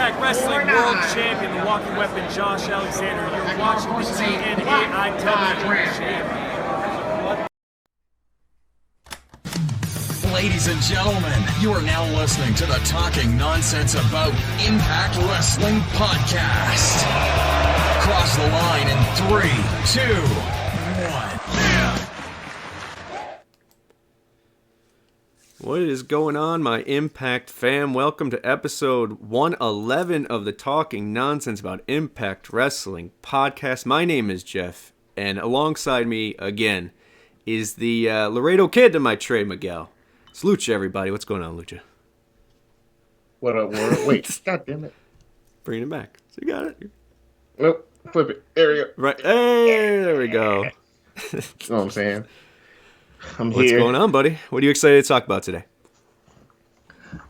Impact Wrestling World Champion, the walking weapon, Josh Alexander. You're watching the TNAIW Champion. Ladies and gentlemen, you are now listening to the Talking Nonsense About Impact Wrestling podcast. Cross the line in 3, 2, 1. What is going on, my Impact fam? Welcome to episode 111 of the Talking Nonsense About Impact Wrestling podcast. My name is Geoff, and alongside me, again, is the Laredo Kid to my Trey Miguel. It's Lucha, everybody. What's going on, Lucha? What up, world? Wait, god damn it. Bringing it back. So you got it. Nope, flip it. There we go. Right. Hey, there we go. You know what I'm saying? What's going on, buddy? What are you excited to talk about today?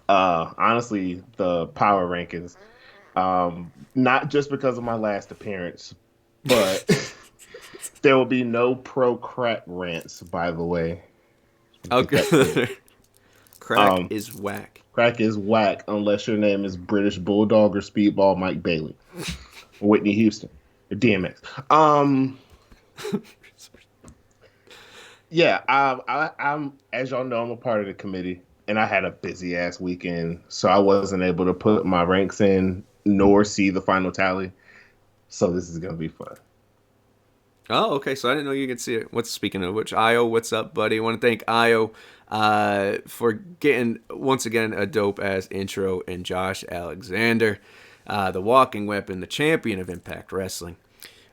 Honestly, the power rankings. Not just because of my last appearance, but there will be no pro crack rants, by the way. Okay. Crack is whack. Crack is whack unless your name is British Bulldog or Speedball Mike Bailey. Or Whitney Houston. Or DMX. Yeah, I'm as y'all know, I'm a part of the committee, and I had a busy ass weekend, so I wasn't able to put my ranks in nor see the final tally. So this is gonna be fun. Oh, okay. So I didn't know you could see it. Speaking of which, Io, what's up, buddy? I want to thank Io for getting, once again, a dope-ass intro, and Josh Alexander, the walking weapon, the champion of Impact Wrestling.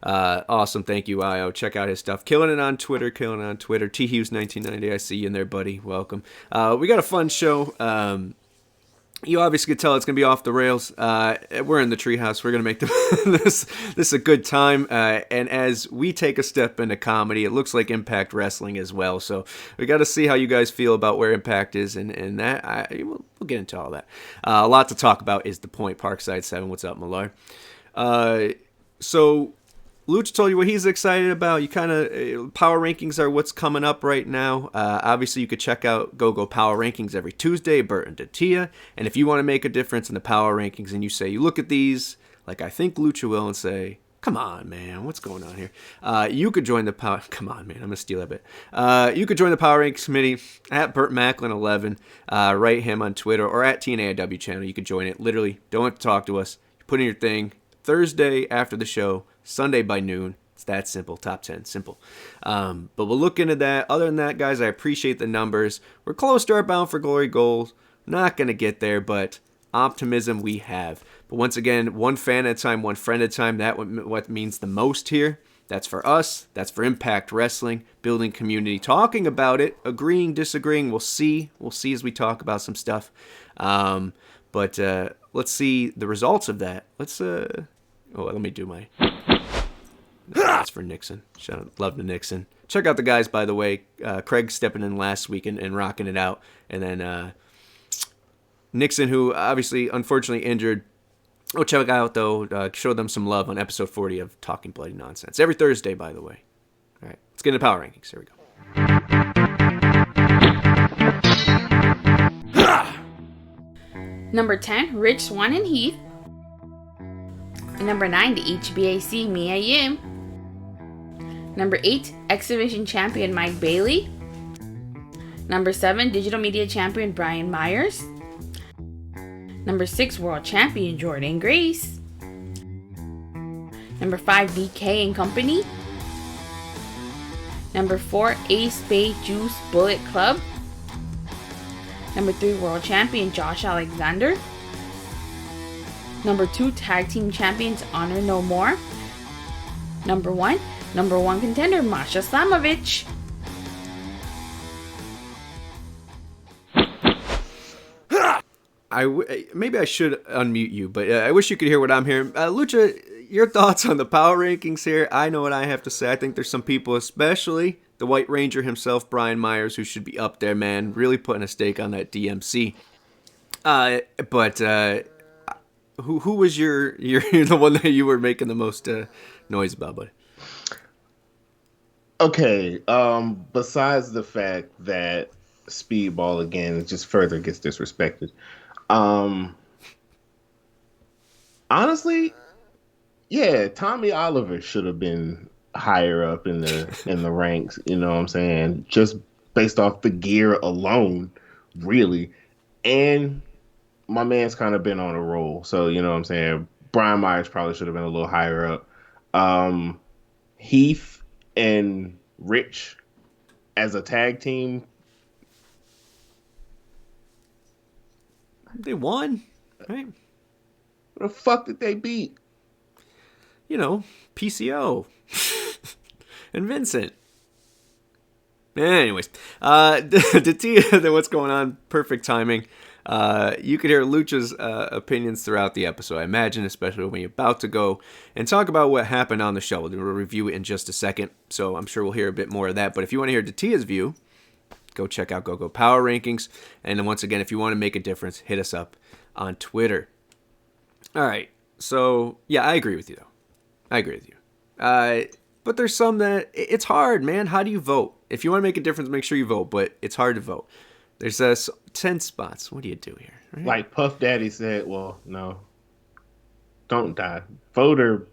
Awesome. Thank you, Io. Check out his stuff. Killing it on Twitter. T-Hughes1990. I see you in there, buddy. Welcome. We got a fun show. You obviously could tell it's going to be off the rails. We're in the treehouse. We're going to make this a good time. And as we take a step into comedy, it looks like Impact Wrestling as well. So we got to see how you guys feel about where Impact is. And that we'll get into all that. A lot to talk about is the Point Parkside 7. What's up, Malloy? So Luch told you what he's excited about. You kind of power rankings are what's coming up right now. Obviously, you could check out GoGoPowerRankings every Tuesday, Bert and Datila. And if you want to make a difference in the power rankings, and you say you look at these, like I think Lucha will, and say, "Come on, man, what's going on here?" You could join the power. Come on, man, I'm gonna steal that bit. You could join the Power Rankings committee at Bert Macklin 11. Write him on Twitter or at TNAIWChannel. You could join it. Literally, don't have to talk to us. You put in your thing. Thursday after the show, Sunday by noon. It's that simple. Top 10. Simple. But we'll look into that. Other than that, guys, I appreciate the numbers. We're close to our Bound for Glory goals. Not going to get there, but optimism we have. But once again, one fan at a time, one friend at a time. That's what means the most here. That's for us. That's for Impact Wrestling. Building community. Talking about it. Agreeing, disagreeing. We'll see. We'll see as we talk about some stuff. But let's see the results of that. Let me do my... That's for Nixon. Shout out, love to Nixon. Check out the guys, by the way. Craig stepping in last week and rocking it out. And then Nixon, who obviously, unfortunately injured. Oh, check out, though. Show them some love on episode 40 of Talking Bloody Nonsense. Every Thursday, by the way. All right, let's get into Power Rankings. Here we go. Number 10, Rich Swann and Heath. Number 9, the HBAC Mia Yim. Number 8, Exhibition Champion Mike Bailey. Number 7, Digital Media Champion Brian Myers. Number 6, World Champion Jordan Grace. Number 5, DK and Company. Number 4, Ace Spade Juice Bullet Club. Number 3, World Champion Josh Alexander. Number 2, Tag Team Champions Honor No More. Number 1 contender Masha Slamovich. Maybe I should unmute you, but I wish you could hear what I'm hearing. Lucha, your thoughts on the power rankings here? I know what I have to say. I think there's some people, especially the White Ranger himself, Brian Myers, who should be up there, man. Really putting a stake on that DMC. But who was your the one that you were making the most noise about, buddy? Okay, besides the fact that Speedball again just further gets disrespected, Honestly, yeah, Tommy Oliver should have been higher up in the ranks, you know what I'm saying? Just based off the gear alone, really. And my man's kind of been on a roll. So, you know what I'm saying? Brian Myers probably should have been a little higher up. Heath and Rich as a tag team. They won, right? What the fuck did they beat? You know, PCO and Vincent. Anyways, Datila, what's going on? Perfect timing. You could hear Lucha's opinions throughout the episode, I imagine, especially when you're about to go and talk about what happened on the show. We'll review it in just a second, so I'm sure we'll hear a bit more of that. But if you want to hear Datila's view, go check out GoGoPowerRankings. And then once again, if you want to make a difference, hit us up on Twitter. All right, so yeah, I agree with you, though. I agree with you. But there's some that it's hard, man. How do you vote? If you want to make a difference, make sure you vote, but it's hard to vote. There's 10 spots. What do you do here? Right? Like Puff Daddy said, well, no. Don't die. Voter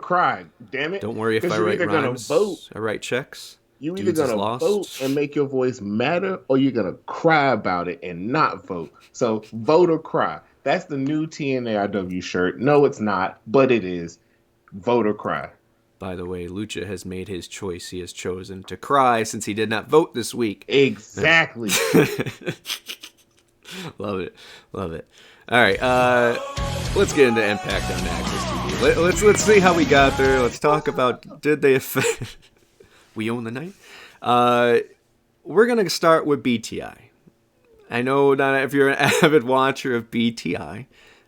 cry. Damn it. Don't worry if I write rhymes. Vote. I write checks. You either going to vote and make your voice matter, or you're going to cry about it and not vote. So vote or cry. That's the new TNAIW shirt. No, it's not, but it is. Vote or cry. By the way, Lucha has made his choice. He has chosen to cry since he did not vote this week. Exactly. Love it. Love it. All right. Let's get into Impact on Access TV. Let's see how we got there. Let's talk about did they affect... We own the night. We're going to start with BTI. I know that if you're an avid watcher of BTI,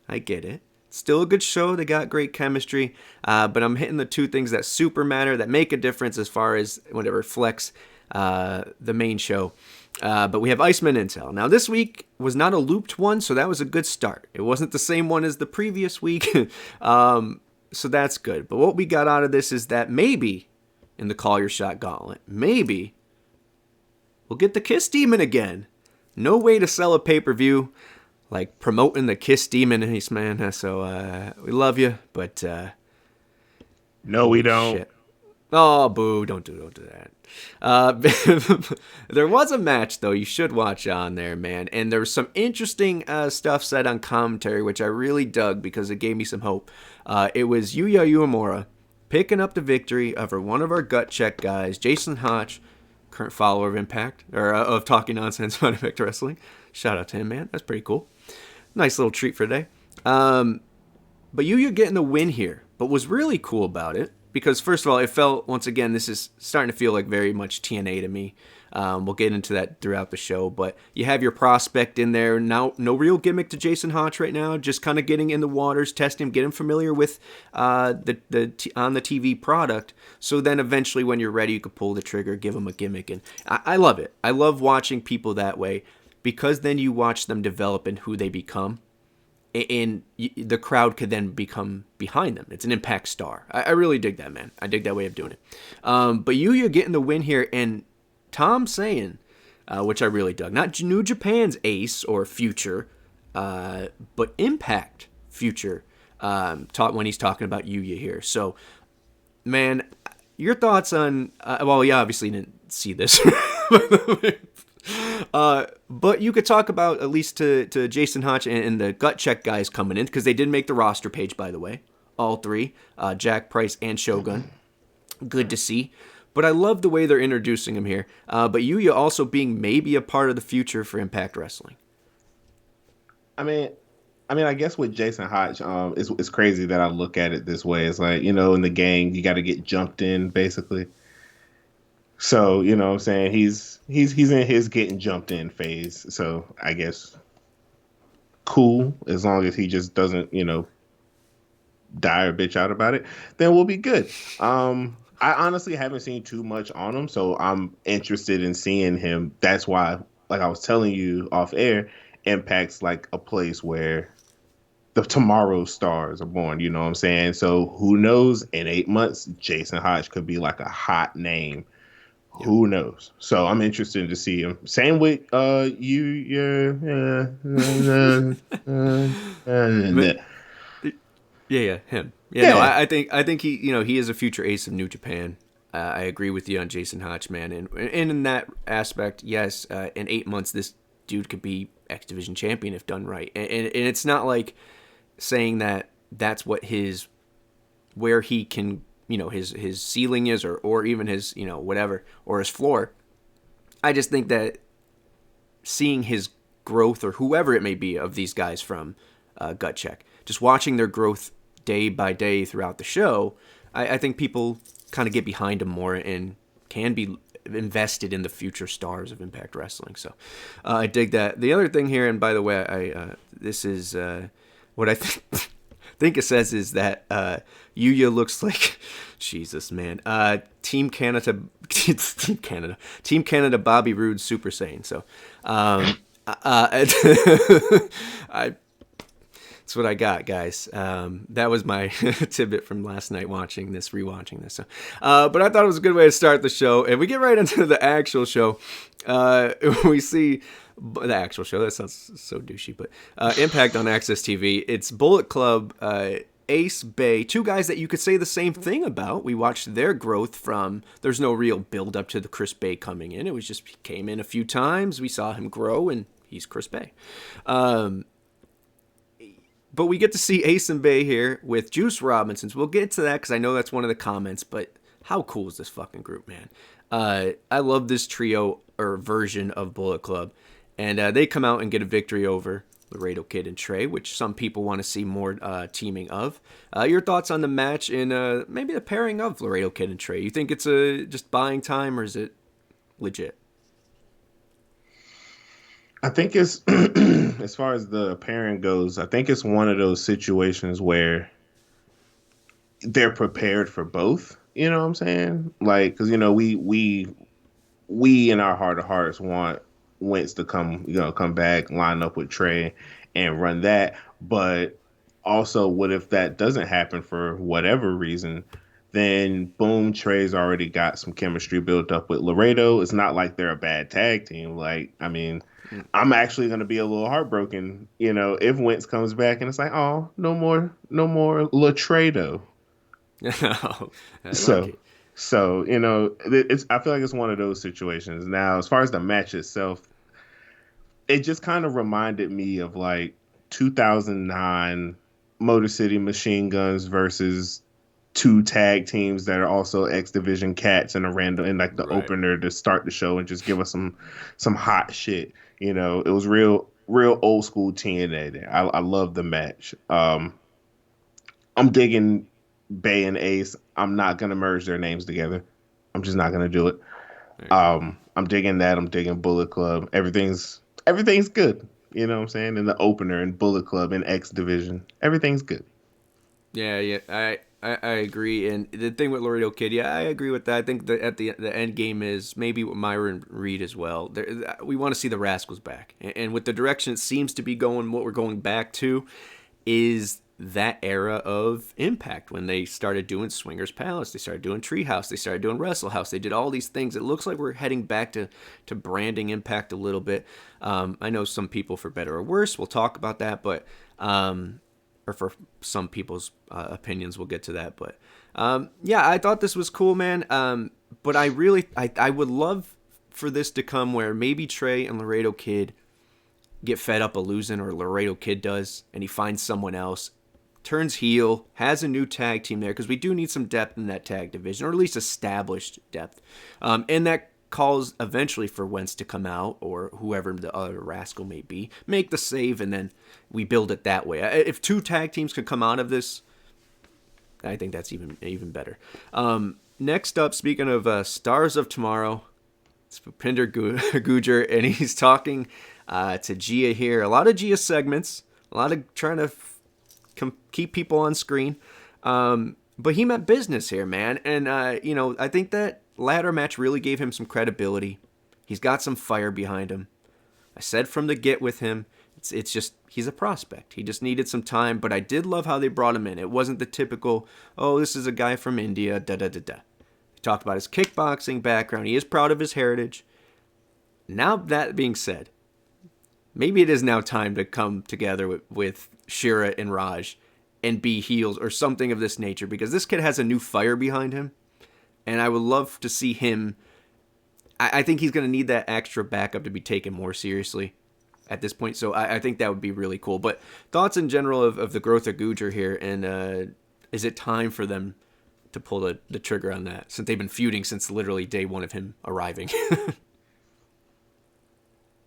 I get it. Still a good show. They got great chemistry. But I'm hitting the two things that super matter, that make a difference as far as when it reflects the main show. But we have Iceman Intel. Now, this week was not a looped one, so that was a good start. It wasn't the same one as the previous week. So that's good. But what we got out of this is that maybe in the Call Your Shot Gauntlet, maybe we'll get the Kiss Demon again. No way to sell a pay-per-view like promoting the Kiss Demon, Iceman. So we love you, but no, we don't. Shit. Oh, boo! Don't do that. There was a match though you should watch on there, man, and there was some interesting stuff said on commentary, which I really dug because it gave me some hope. It was Yuya Uemura picking up the victory over one of our gut check guys, Jason Hotch, current follower of Impact, or of Talking Nonsense about Impact Wrestling. Shout out to him, man. That's pretty cool. Nice little treat for today. But Yuya getting the win here. But what's really cool about it, because first of all, it felt, once again, this is starting to feel like very much TNA to me. We'll get into that throughout the show, but you have your prospect in there. Now, no real gimmick to Jason Hotch right now, just kind of getting in the waters, testing him, get him familiar with on the TV product, so then eventually when you're ready, you could pull the trigger, give him a gimmick, and I love it. I love watching people that way, because then you watch them develop and who they become, and the crowd could then become behind them. It's an Impact star. I really dig that, man. I dig that way of doing it. But Yuya getting the win here, and Tom saying, which I really dug, not New Japan's ace or future, but Impact future, when he's talking about Yuya here. So, man, your thoughts on, well, yeah, obviously you didn't see this, but you could talk about, at least to Jason Hotch and the gut check guys coming in, because they did make the roster page, by the way, all three, Jack Price and Shogun. Good to see. But I love the way they're introducing him here. But Yuya also being maybe a part of the future for Impact Wrestling. I mean, I guess with Jason Hotch, it's crazy that I look at it this way. It's like, you know, in the gang, you got to get jumped in, basically. So, you know what I'm saying? He's in his getting jumped in phase. So, I guess cool, as long as he just doesn't, you know, die or bitch out about it, then we'll be good. I honestly haven't seen too much on him, so I'm interested in seeing him. That's why, like I was telling you off air, Impact's like a place where the tomorrow stars are born, you know what I'm saying? So who knows, in 8 months, Jason Hotch could be like a hot name. Who knows? So I'm interested to see him. Same with you. Yeah, him. Yeah, no, Yeah. I think he is a future ace of New Japan. I agree with you on Jason Hotch, man, and in that aspect, yes, in 8 months this dude could be X Division champion if done right, and it's not like saying that that's what where he can, his ceiling is, or even his, whatever, or his floor. I just think that seeing his growth, or whoever it may be, of these guys from Gut Check, just watching their growth day by day throughout the show, I think people kind of get behind them more and can be invested in the future stars of Impact Wrestling. So I dig that. The other thing here, and by the way, this is what I think it says is that Yuya looks like Jesus, man. Team Canada Bobby Roode Super Saiyan. So that's what I got, guys. That was my tidbit from last night rewatching this. So, but I thought it was a good way to start the show, and we get right into the actual show. We see the actual show. That sounds so douchey, but Impact on Access TV. It's Bullet Club, Ace, Bay, two guys that you could say the same thing about. We watched their growth from, there's no real build up to the Chris Bay coming in. It was just, he came in a few times. We saw him grow, and he's Chris Bay. But we get to see Ace and Bay here with Juice Robinsons. We'll get to that because I know that's one of the comments, but how cool is this fucking group, man? I love this trio or version of Bullet Club. And they come out and get a victory over Laredo Kid and Trey, which some people want to see more teaming of. Your thoughts on the match and maybe the pairing of Laredo Kid and Trey? You think it's just buying time, or is it legit? I think it's, as far as the pairing goes, I think it's one of those situations where they're prepared for both. You know what I'm saying? Like, because, we in our heart of hearts want Wentz to come back, line up with Trey and run that. But also, what if that doesn't happen for whatever reason? Then boom, Trey's already got some chemistry built up with Laredo. It's not like they're a bad tag team. Like, I mean, I'm actually going to be a little heartbroken, if Wentz comes back and it's like, oh, no more Latredo. So, it's, I feel like it's one of those situations. Now, as far as the match itself, it just kind of reminded me of like 2009 Motor City Machine Guns versus two tag teams that are also X Division cats in like the opener to start the show and just give us some hot shit. It was real old school TNA there. I love the match. I'm digging Bay and Ace. I'm not gonna merge their names together. I'm just not gonna do it. I'm digging that. I'm digging Bullet Club. Everything's good. You know what I'm saying? In the opener and Bullet Club and X Division, everything's good. Yeah, I agree. And the thing with Laredo Kid, I agree with that. I think that at the end game is maybe what Myron Reed as well. We want to see the Rascals back. And with the direction it seems to be going, what we're going back to is that era of Impact when they started doing Swingers Palace, they started doing Treehouse, they started doing Wrestle House, they did all these things. It looks like we're heading back to branding Impact a little bit. I know some people, for better or worse, will talk about that, but or for some people's opinions, we'll get to that. But I thought this was cool, man. But I would love for this to come where maybe Trey and Laredo Kid get fed up of losing, or Laredo Kid does, and he finds someone else, turns heel, has a new tag team there, because we do need some depth in that tag division, or at least established depth. And that calls eventually for Wentz to come out, or whoever the other rascal may be, make the save, and then we build it that way. If two tag teams could come out of this, I think that's even better. Next up, speaking of Stars of Tomorrow, it's Pinder Gujar, and he's talking to Gia here. A lot of Gia segments, a lot of trying to keep people on screen. But he meant business here, man. And, I think that ladder match really gave him some credibility. He's got some fire behind him. I said from the get with him, it's just, he's a prospect. He just needed some time, but I did love how they brought him in. It wasn't the typical, oh, this is a guy from India, da-da-da-da. talked about his kickboxing background. He is proud of his heritage. Now, that being said, maybe it is now time to come together with Shira and Raj and be heels or something of this nature, because this kid has a new fire behind him, and I would love to see him. I think he's going to need that extra backup to be taken more seriously at this point, so I think that would be really cool. But thoughts in general of the growth of Gujar here, and is it time for them to pull the trigger on that, since they've been feuding since literally day one of him arriving?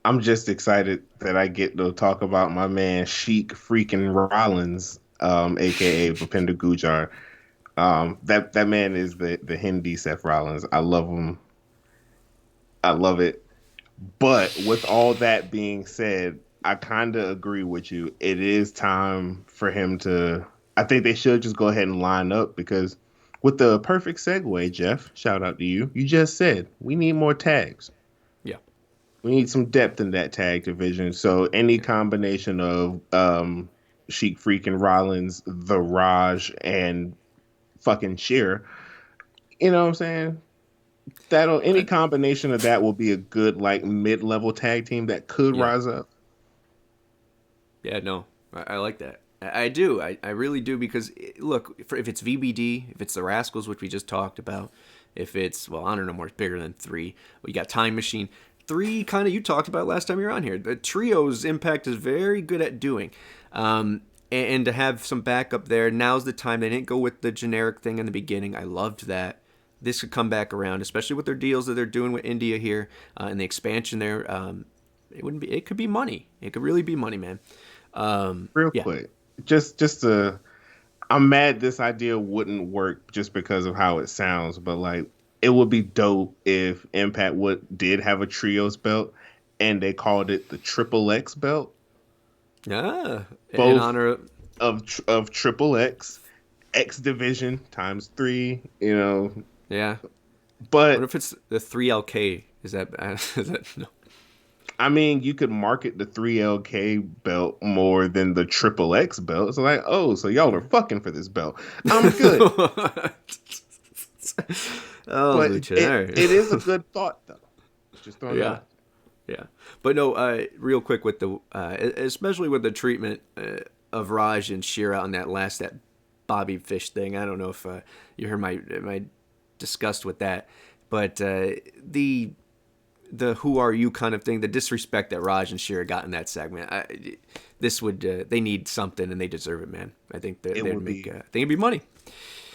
I'm just excited that I get to talk about my man Sheik freaking Rollins, aka Bhupinder Gujar. That man is the Hindi Seth Rollins. I love him. I love it. But with all that being said, I kind of agree with you. It is time for him to. I think they should just go ahead and line up, because with the perfect segue, Geoff, shout out to you. You just said we need more tags. We need some depth in that tag division. So any combination of Sheik freaking Rollins, The Raj, and fucking Sheer, you know what I'm saying? Any combination of that will be a good like mid-level tag team that could rise up. Yeah, no, I like that. I do. I really do, because look, if it's VBD, if it's the Rascals, which we just talked about, if it's, well, I don't know, more bigger than 3. We got Time Machine. 3, kind of, you talked about last time you were on here. The trios Impact is very good at doing. And to have some backup there, now's the time. They didn't go with the generic thing in the beginning. I loved that. This could come back around, especially with their deals that they're doing with India here and the expansion there. It could be money. It could really be money, man. Real quick, I'm mad this idea wouldn't work just because of how it sounds, but like, it would be dope if Impact did have a trios belt and they called it the Triple X belt. Yeah, both in honor of Triple X, X Division times 3. You know. Yeah, but what if it's the 3LK? Is that no? I mean, you could market the 3LK belt more than the Triple X belt. It's like, oh, so y'all are fucking for this belt. I'm good. Oh, but Lucha. It is a good thought, though. Just throwing it out. Yeah. But no, real quick with the, especially with the treatment of Raj and Shira on that Bobby Fish thing. I don't know if you heard my disgust with that, but the who are you kind of thing, the disrespect that Raj and Shira got in that segment. They need something, and they deserve it, man. I think it'd be money.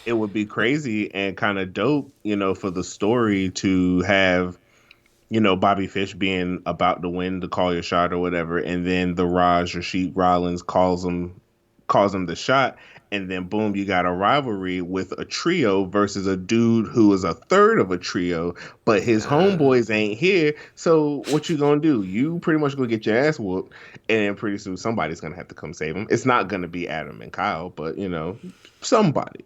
It would be crazy and kind of dope, for the story to have, Bobby Fish being about to win the Call Your Shot or whatever, and then the Raj or Sheik Rollins calls him the shot, and then boom, you got a rivalry with a trio versus a dude who is a third of a trio, but his homeboys ain't here. So what you gonna do? You pretty much gonna get your ass whooped, and then pretty soon somebody's gonna have to come save him. It's not gonna be Adam and Kyle, but somebody.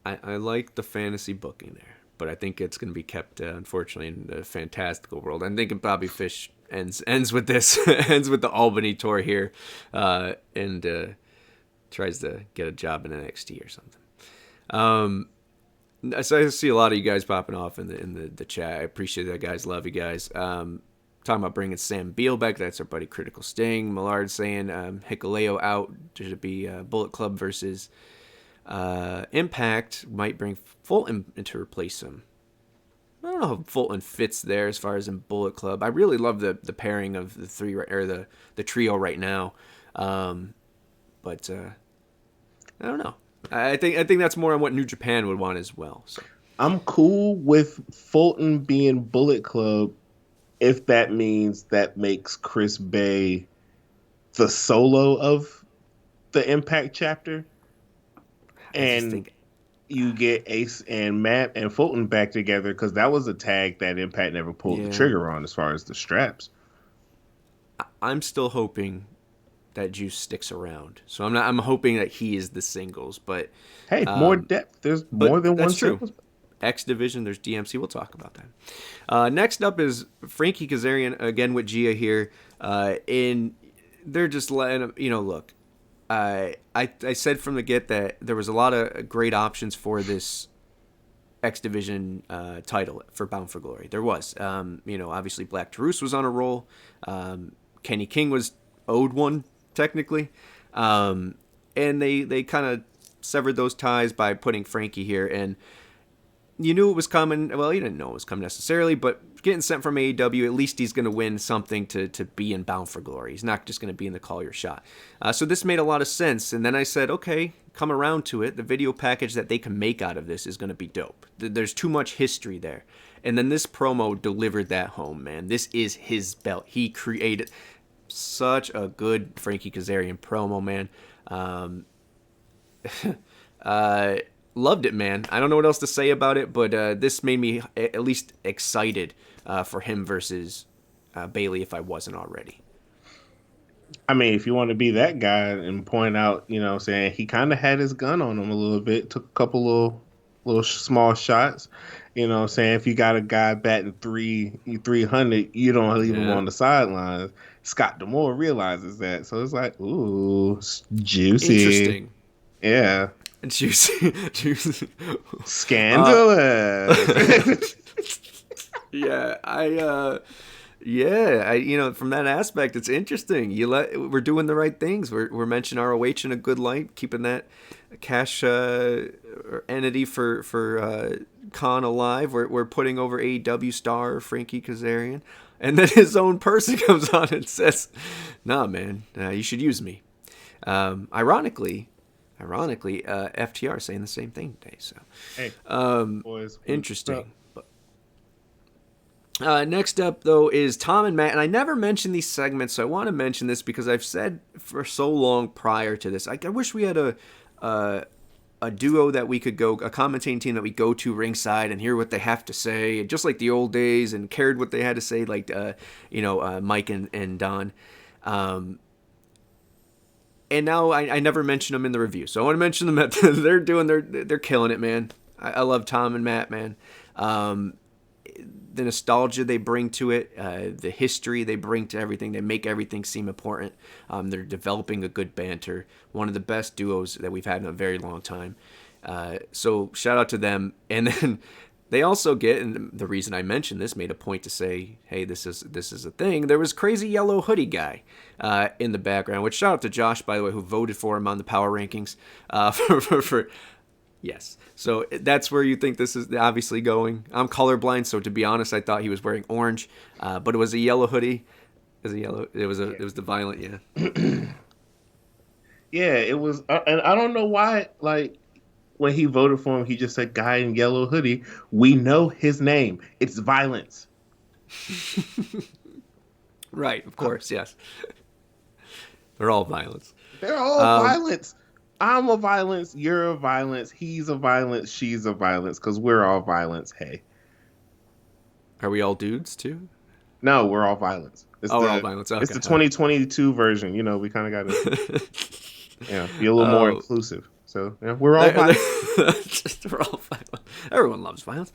I like the fantasy booking there, but I think it's going to be kept, unfortunately, in the fantastical world. I'm thinking Bobby Fish ends with this, ends with the Albany tour here, and tries to get a job in NXT or something. So I see a lot of you guys popping off in the chat. I appreciate that, guys. Love you guys. Talking about bringing Sam Beal back. That's our buddy Critical Sting. Millard saying Hikuleo out. There should be Bullet Club versus Impact. Might bring Fulton in to replace him. I don't know how Fulton fits there as far as in Bullet Club. I really love the pairing of the three, or the trio right now. But I don't know. I think that's more on what New Japan would want as well. So I'm cool with Fulton being Bullet Club if that means that makes Chris Bay the solo of the Impact chapter. And you get Ace and Matt and Fulton back together, because that was a tag that Impact never pulled the trigger on as far as the straps. I'm still hoping that Juice sticks around. So I'm hoping that he is the singles, but hey, more depth. There's more than one singles. X Division, there's DMC. We'll talk about that. Next up is Frankie Kazarian again with Gia here. And they're just letting him, look. I said from the get that there was a lot of great options for this X Division title for Bound for Glory. There was. Obviously Black Taurus was on a roll. Kenny King was owed one, technically. And they kind of severed those ties by putting Frankie here. And you knew it was coming. Well, you didn't know it was coming necessarily, but getting sent from AEW, at least he's going to win something to be in Bound for Glory. He's not just going to be in the Call Your Shot. So this made a lot of sense. And then I said, okay, come around to it. The video package that they can make out of this is going to be dope. There's too much history there. And then this promo delivered that home, man. This is his belt. He created such a good Frankie Kazarian promo, man. Loved it, man. I don't know what else to say about it, but this made me at least excited for him versus Bailey if I wasn't already. I mean, if you want to be that guy and point out, saying he kind of had his gun on him a little bit, took a couple little small shots, saying if you got a guy batting 300, you don't leave him on the sidelines. Scott D'Amore realizes that, so it's like, ooh, juicy. Interesting. Yeah. Juicy. Scandalous. From that aspect, it's interesting. We're doing the right things. We're mentioning ROH in a good light, keeping that cash entity for Khan alive. We're putting over AEW star Frankie Kazarian, and then his own person comes on and says, "Nah, man, you should use me." Ironically, FTR saying the same thing today. So, hey, boys, interesting. Next up, though, is Tom and Matt. And I never mentioned these segments, so I want to mention this because I've said for so long prior to this, I wish we had a duo that we could go, a commentating team that we go to ringside and hear what they have to say, just like the old days, and cared what they had to say, like, Mike and Don. And now I never mention them in the review, so I want to mention them. They're killing it, man. I love Tom and Matt, man. The nostalgia they bring to it, the history they bring to everything, they make everything seem important. They're developing a good banter, one of the best duos that we've had in a very long time. So shout out to them. And then they also get, and the reason I mentioned this, made a point to say, hey, this is a thing. There was Crazy Yellow Hoodie guy in the background, which shout out to Josh, by the way, who voted for him on the Power Rankings for yes. So that's where you think this is obviously going. I'm colorblind, so to be honest, I thought he was wearing orange, but it was a yellow hoodie. It was the Violent, yeah. Yeah, it was, and I don't know why. Like when he voted for him, he just said "guy in yellow hoodie." We know his name. It's Violence. Right, of course, yes. They're all Violence. They're all Violence. I'm a Violence, you're a Violence, he's a Violence, she's a Violence, because we're all Violence, hey. Are we all dudes, too? No, we're all Violence. We're all Violence, okay. It's the 2022 version, we kind of got to be a little more inclusive. So, we're all Violence. We're all Violence. Everyone loves violence.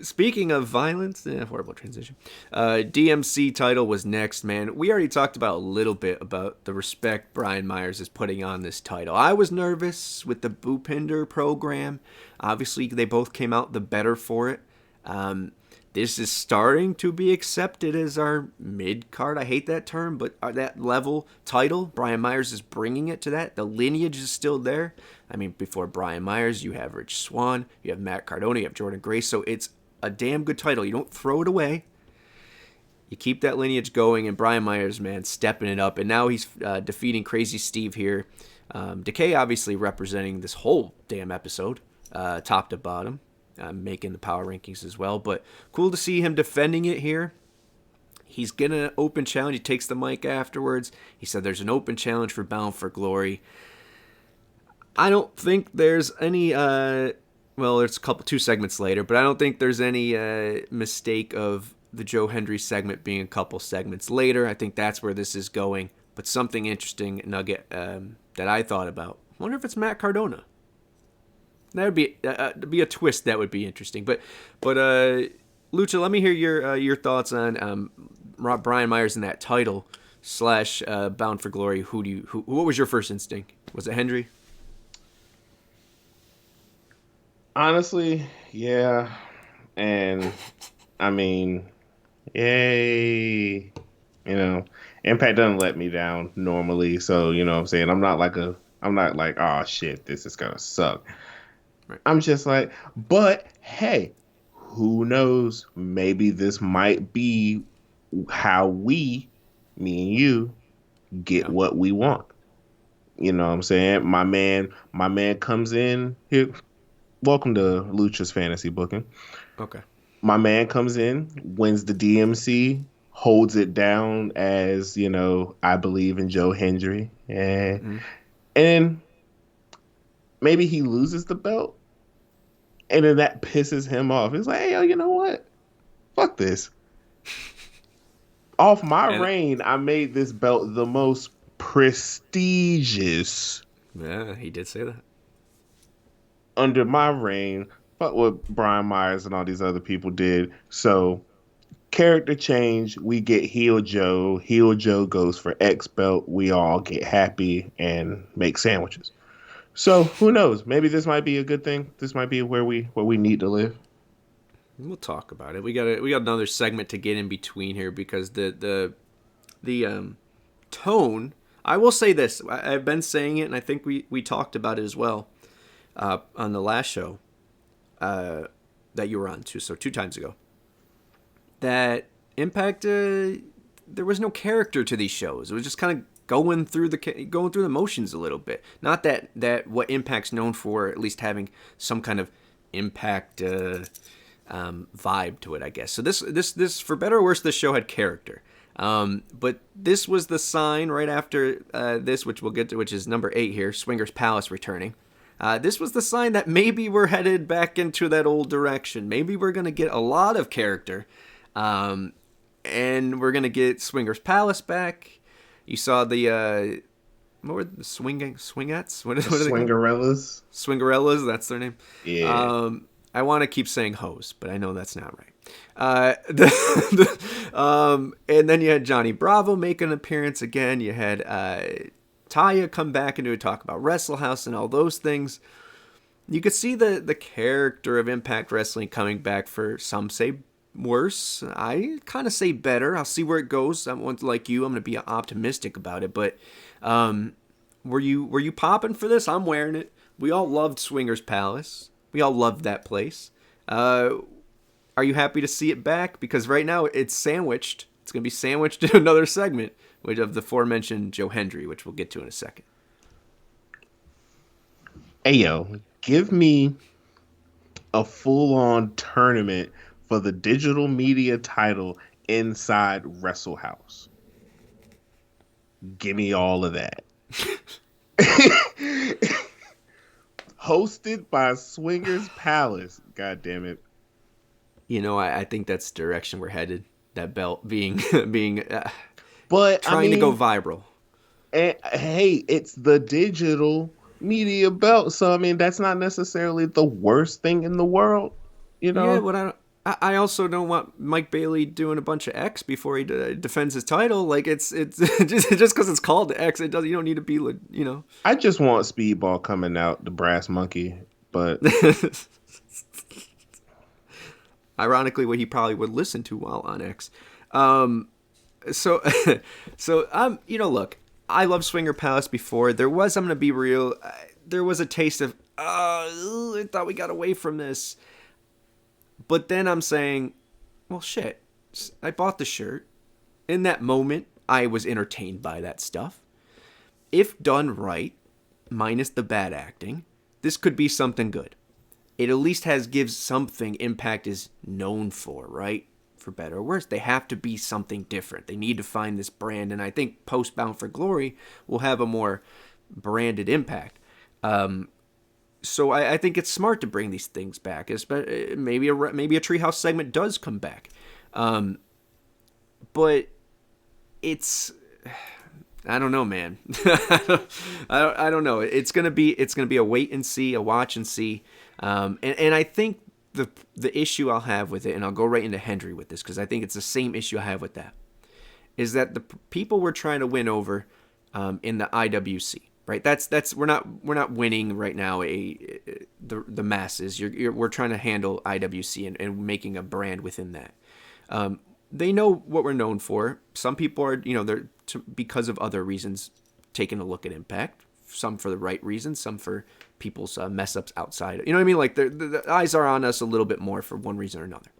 Speaking of violence, horrible transition. DMC title was next, man. We already talked about a little bit about the respect Brian Myers is putting on this title. I was nervous with the Bhupinder program. Obviously, they both came out the better for it. This is starting to be accepted as our mid-card. I hate that term, but that level title, Brian Myers is bringing it to that. The lineage is still there. I mean, before Brian Myers, you have Rich Swann, you have Matt Cardona, you have Jordan Grace. So it's a damn good title. You don't throw it away. You keep that lineage going, and Brian Myers, man, stepping it up. And now he's defeating Crazy Steve here. Decay obviously representing this whole damn episode, top to bottom. Making the power rankings as well, but cool to see him defending it here. He's getting an open challenge. He takes the mic afterwards. He said there's an open challenge for Bound for Glory. I don't think there's any there's two segments later, but I don't think there's any mistake of the Joe Hendry segment being a couple segments later. I think that's where this is going. But something interesting nugget that I thought about. I wonder if it's Matt Cardona. That would be a twist. That would be interesting. But Lucha, let me hear your thoughts on Brian Myers in that title / Bound for Glory. What was your first instinct? Was it Hendry? Honestly, yeah. And I mean, yay. Impact doesn't let me down normally. So, you know what I'm saying? I'm not like, oh shit, this is gonna suck. Right. I'm just like, but hey, who knows? Maybe this might be how me and you, get Yeah. what we want. You know what I'm saying? My man comes in here. Welcome to Lucha's fantasy booking. Okay. My man comes in, wins the DMC, holds it down as, I believe in Joe Hendry. Mm. And maybe he loses the belt. And then that pisses him off. He's like, hey, yo, you know what? Fuck this. Off my And reign, I made this belt the most prestigious yeah, he did say that. under my reign. Fuck what Brian Myers and all these other people did. So, character change, we get heel Joe. Heel Joe goes for X belt. We all get happy and make sandwiches. So who knows? Maybe this might be a good thing. This might be where we need to live. We'll talk about it. We got another segment to get in between here because the tone. I will say this. I've been saying it, and I think we talked about it as well on the last show that you were on too. So 2 times ago, that Impact there was no character to these shows. It was just kind of going through the motions a little bit. Not that what Impact's known for, at least having some kind of Impact vibe to it, I guess. So this for better or worse, this show had character. But this was the sign right after this, which we'll get to, which is number 8 here, Swingers Palace returning. This was the sign that maybe we're headed back into that old direction. Maybe we're going to get a lot of character. And we're going to get Swingers Palace back. You saw the, what were the swingettes? What are they called? Swingerellas. Swingerellas, that's their name. Yeah. I want to keep saying hoes, but I know that's not right. And then you had Johnny Bravo make an appearance again. You had Taya come back and do a talk about Wrestle House and all those things. You could see the character of Impact Wrestling coming back. For some say worse. I kind of say better. I'll see where it goes. I'm like you. I'm going to be optimistic about it. But were you popping for this? I'm wearing it. We all loved Swingers Palace. We all loved that place. Are you happy to see it back? Because right now it's sandwiched. It's going to be sandwiched in another segment, which of the aforementioned Joe Hendry, which we'll get to in a second. Hey, yo, give me a full-on tournament for the digital media title inside Wrestle House. Give me all of that. Hosted by Swingers Palace. God damn it. You know, I think that's the direction we're headed. That belt being but trying to go viral. And, hey, it's the digital media belt, so I mean that's not necessarily the worst thing in the world, you know. Yeah, but I also don't want Mike Bailey doing a bunch of X before he defends his title. Like it's just because it's called X, you don't need to be, you know. I just want Speedball coming out, the brass monkey, but ironically, what he probably would listen to while on X. So you know, look, I love Swinger Palace before. There was, I'm gonna be real, there was a taste of, I thought we got away from this. But then I'm saying, well, shit, I bought the shirt. In that moment, I was entertained by that stuff. If done right, minus the bad acting, this could be something good. It at least gives something Impact is known for, right? For better or worse, they have to be something different. They need to find this brand, and I think post Bound for Glory will have a more branded Impact. So I think it's smart to bring these things back. Maybe a Treehouse segment does come back, but it's, I don't know, man. I don't know. It's gonna be a wait and see, a watch and see, and I think the issue I'll have with it, and I'll go right into Hendry with this because I think it's the same issue I have with that, is that the people we're trying to win over in the IWC, right? That's we're not winning right now the masses. We're trying to handle IWC and making a brand within that. They know what we're known for. Some people are, they're because of other reasons taking a look at Impact. Some for the right reasons, some for people's mess ups outside. You know what I mean? Like the eyes are on us a little bit more for one reason or another,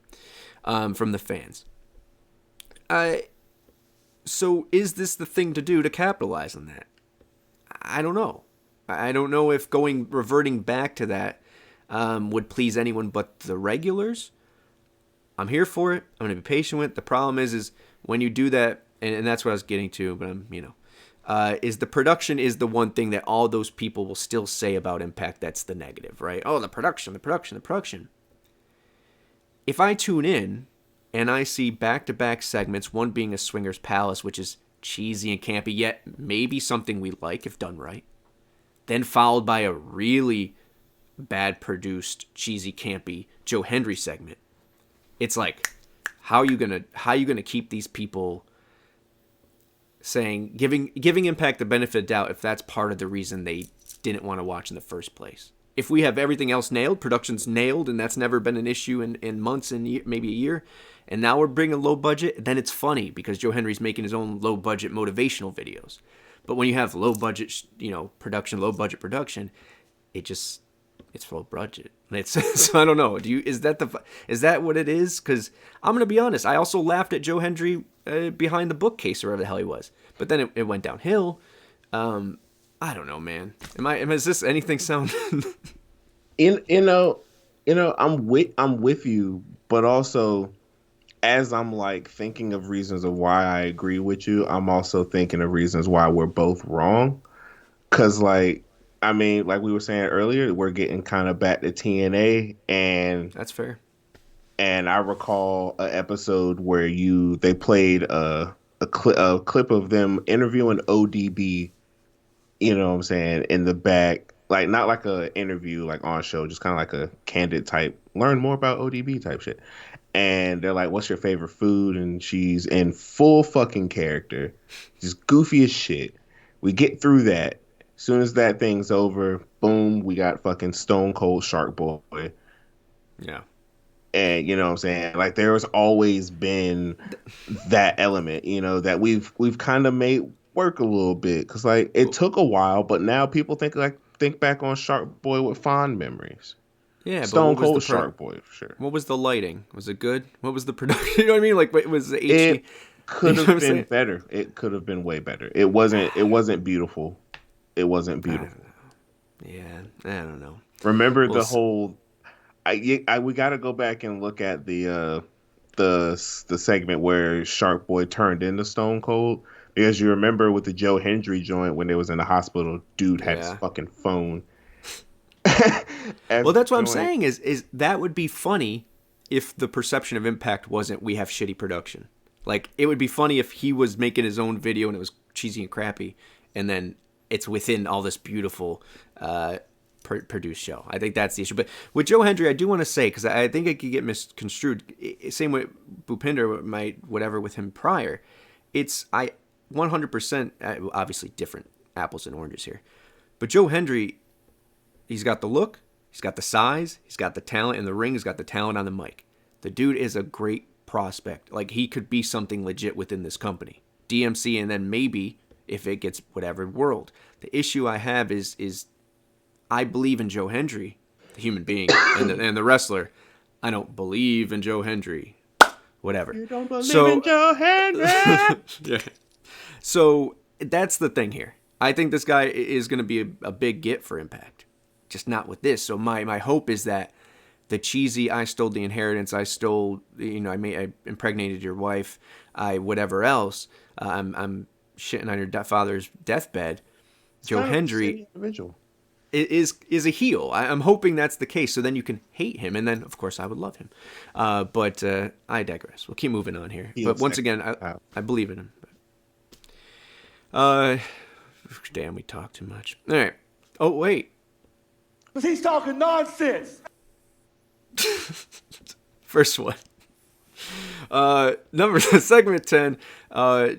from the fans. So is this the thing to do to capitalize on that? I don't know. I don't know if reverting back to that would please anyone but the regulars. I'm here for it. I'm going to be patient with it. The problem is when you do that, and that's what I was getting to, but is the production is the one thing that all those people will still say about Impact that's the negative, right? Oh, the production. If I tune in and I see back-to-back segments, one being a Swingers Palace, which is cheesy and campy, yet maybe something we like if done right, then followed by a really bad-produced, cheesy, campy Joe Hendry segment, it's like, how are you gonna keep these people saying, giving Impact the benefit of doubt if that's part of the reason they didn't want to watch in the first place? If we have everything else nailed, production's nailed, and that's never been an issue in months and maybe a year, and now we're bringing low budget, then it's funny because Joe Hendry's making his own low budget motivational videos. But when you have low budget, production, it's low budget. So I don't know. Is that what it is? Because I'm gonna be honest. I also laughed at Joe Hendry behind the bookcase or wherever the hell he was. But then it went downhill. I don't know, man. Is this anything sound? I'm with you, but also as I'm like thinking of reasons of why I agree with you, I'm also thinking of reasons why we're both wrong. Cause like we were saying earlier, we're getting kind of back to TNA, and that's fair. And I recall an episode where they played a clip of them interviewing ODB. You know what I'm saying, in the back, like not like a interview like on show, just kind of like a candid type, learn more about ODB type shit. And they're like, "What's your favorite food?" And she's in full fucking character, just goofy as shit. We get through that. As soon as that thing's over, boom, we got fucking Stone Cold Shark Boy. Yeah. And you know what I'm saying? Like there's always been that element, that we've kind of made work a little bit, because like it took a while, but now people think back on Shark Boy with fond memories. Yeah, Stone Cold Shark Boy for sure. What was the lighting? Was it good? What was the production? You know what I mean? Like, it was HD. It could have been better. It could have been way better. It wasn't beautiful. It wasn't beautiful. I don't know. Remember the whole? We got to go back and look at the segment where Shark Boy turned into Stone Cold, because you remember with the Joe Hendry joint when they was in the hospital, dude had his fucking phone. Well, that's what I'm saying is that would be funny if the perception of Impact wasn't we have shitty production. Like, it would be funny if he was making his own video and it was cheesy and crappy, and then it's within all this beautiful produced show. I think that's the issue. But with Joe Hendry, I do want to say, because I think it could get misconstrued, same way Bhupinder might, whatever, with him prior. It's 100%, obviously different apples and oranges here. But Joe Hendry, he's got the look, he's got the size, he's got the talent in the ring, he's got the talent on the mic. The dude is a great prospect. Like, he could be something legit within this company. DMC, and then maybe, if it gets whatever, world. The issue I have is I believe in Joe Hendry, the human being, and the wrestler. I don't believe in Joe Hendry. Whatever. You don't believe in Joe Hendry? Yeah. So that's the thing here. I think this guy is going to be a big get for Impact. Just not with this. So my hope is that the cheesy, I stole the inheritance, I stole, I impregnated your wife, whatever else, I'm shitting on your father's deathbed. Joe Hendry is a heel. I'm hoping that's the case. So then you can hate him, and then of course I would love him. But I digress. We'll keep moving on here. But once again, I believe in him. Damn, we talk too much. All right. Oh wait. Because he's talking nonsense. First one. Segment 10,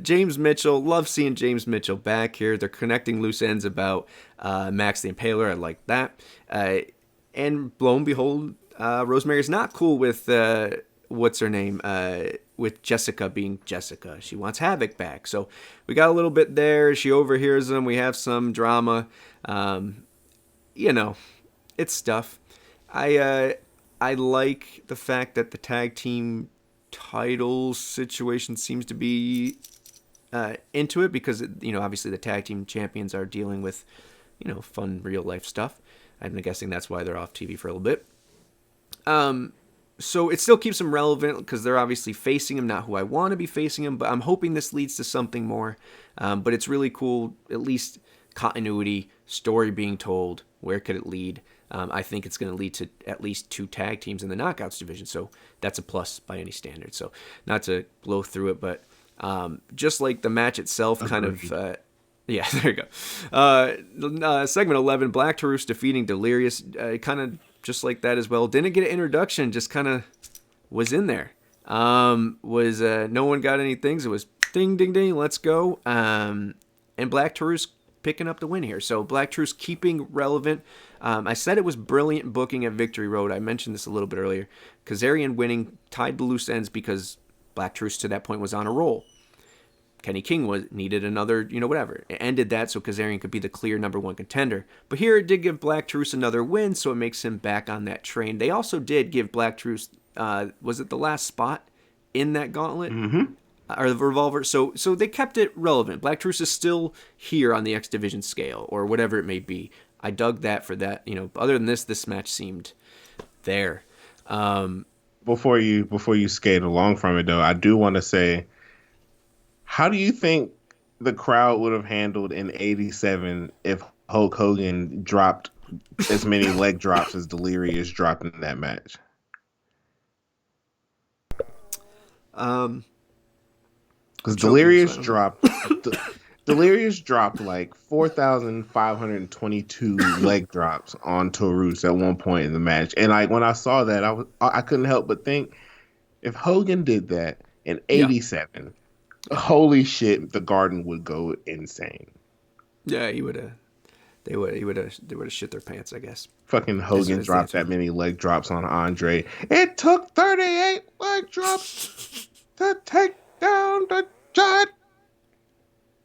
James Mitchell. Love seeing James Mitchell back here. They're connecting loose ends about Max the Impaler. I like that. And lo and behold, Rosemary's not cool with what's her name? With Jessica being Jessica. She wants Havoc back. So we got a little bit there. She overhears them. We have some drama. It's stuff. I like the fact that the tag team title situation seems to be into it because, obviously the tag team champions are dealing with, fun real life stuff. I'm guessing that's why they're off TV for a little bit. So it still keeps them relevant because they're obviously facing him, not who I want to be facing him, but I'm hoping this leads to something more. But it's really cool, at least continuity, story being told. Where could it lead? I think it's going to lead to at least 2 tag teams in the Knockouts division, so that's a plus by any standard. So not to blow through it, but just like the match itself kind of... yeah, there you go. Segment 11, Black Taurus defeating Delirious, kind of just like that as well. Didn't get an introduction, just kind of was in there. No one got any things. It was ding, ding, ding, let's go. And Black Taurus picking up the win here. So Black Taurus keeping relevant. I said it was brilliant booking at Victory Road. I mentioned this a little bit earlier. Kazarian winning tied the loose ends because Black Taurus to that point was on a roll. Kenny King needed another, whatever. It ended that so Kazarian could be the clear number 1 contender. But here it did give Black Taurus another win, so it makes him back on that train. They also did give Black Taurus, was it the last spot in that gauntlet? Mm-hmm. Or the revolver? So they kept it relevant. Black Taurus is still here on the X Division scale, or whatever it may be. I dug that for that. Other than this match seemed there. Before you skate along from it, though, I do want to say, how do you think the crowd would have handled in '87 if Hulk Hogan dropped as many leg drops as Delirious dropped in that match? Because Delirious dropped like 4,522 leg drops on Taurus at one point in the match, and like when I saw that, I couldn't help but think, if Hogan did that in '87. Holy shit, the Garden would go insane. Yeah, he would have. They would have shit their pants, I guess. Fucking Hogan dropped that many leg drops on Andre. It took 38 leg drops to take down the Giant.